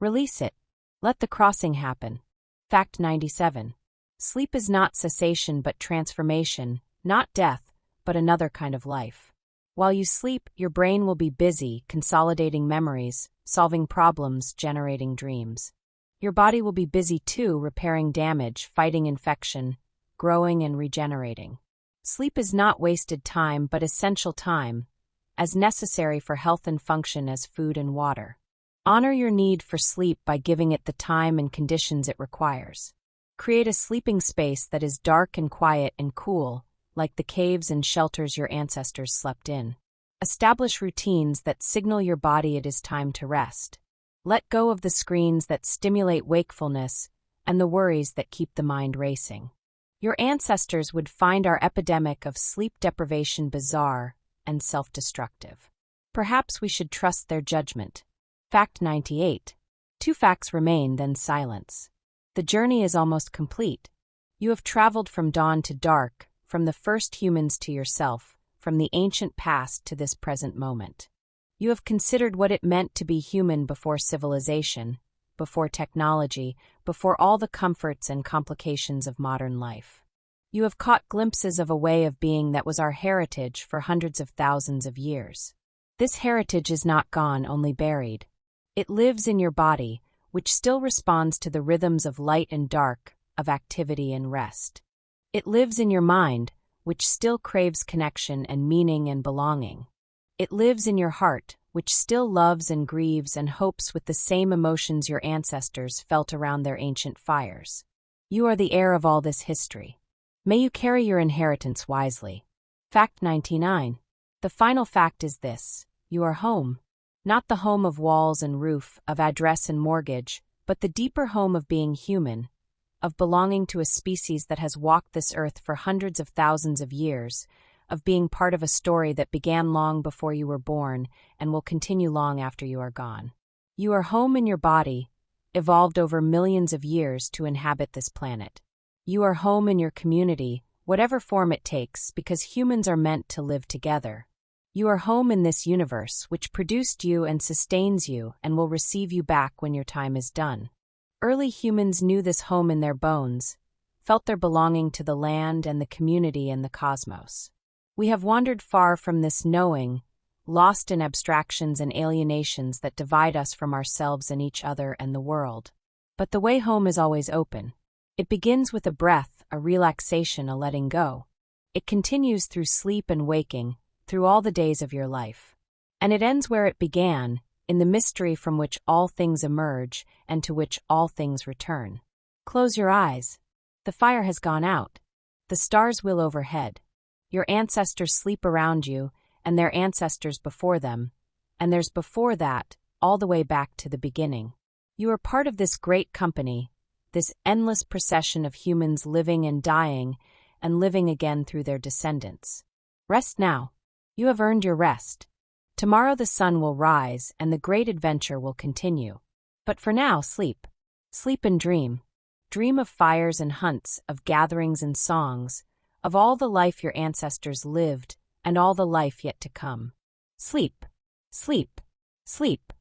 Release it. Let the crossing happen. Fact 97. Sleep is not cessation but transformation, not death, but another kind of life. While you sleep, your brain will be busy, consolidating memories, solving problems, generating dreams. Your body will be busy too, repairing damage, fighting infection, growing and regenerating. Sleep is not wasted time but essential time, as necessary for health and function as food and water. Honor your need for sleep by giving it the time and conditions it requires. Create a sleeping space that is dark and quiet and cool, like the caves and shelters your ancestors slept in. Establish routines that signal your body it is time to rest. Let go of the screens that stimulate wakefulness and the worries that keep the mind racing. Your ancestors would find our epidemic of sleep deprivation bizarre and self-destructive. Perhaps we should trust their judgment. Fact 98. 2 facts remain, then silence. The journey is almost complete. You have traveled from dawn to dark, from the first humans to yourself, from the ancient past to this present moment. You have considered what it meant to be human before civilization, before technology, before all the comforts and complications of modern life. You have caught glimpses of a way of being that was our heritage for hundreds of thousands of years. This heritage is not gone, only buried. It lives in your body, which still responds to the rhythms of light and dark, of activity and rest. It lives in your mind, which still craves connection and meaning and belonging. It lives in your heart, which still loves and grieves and hopes with the same emotions your ancestors felt around their ancient fires. You are the heir of all this history. May you carry your inheritance wisely. Fact 99. The final fact is this: you are home. Not the home of walls and roof, of address and mortgage, but the deeper home of being human, of belonging to a species that has walked this earth for hundreds of thousands of years, of being part of a story that began long before you were born and will continue long after you are gone. You are home in your body, evolved over millions of years to inhabit this planet. You are home in your community, whatever form it takes, because humans are meant to live together. You are home in this universe, which produced you and sustains you and will receive you back when your time is done. Early humans knew this home in their bones, felt their belonging to the land and the community and the cosmos. We have wandered far from this knowing, lost in abstractions and alienations that divide us from ourselves and each other and the world. But the way home is always open. It begins with a breath, a relaxation, a letting go. It continues through sleep and waking, through all the days of your life. And it ends where it began, in the mystery from which all things emerge and to which all things return. Close your eyes. The fire has gone out. The stars will overhead. Your ancestors sleep around you, and their ancestors before them, and there's before that, all the way back to the beginning. You are part of this great company, this endless procession of humans living and dying, and living again through their descendants. Rest now. You have earned your rest. Tomorrow the sun will rise, and the great adventure will continue. But for now, sleep. Sleep and dream. Dream of fires and hunts, of gatherings and songs, of all the life your ancestors lived, and all the life yet to come. Sleep. Sleep. Sleep.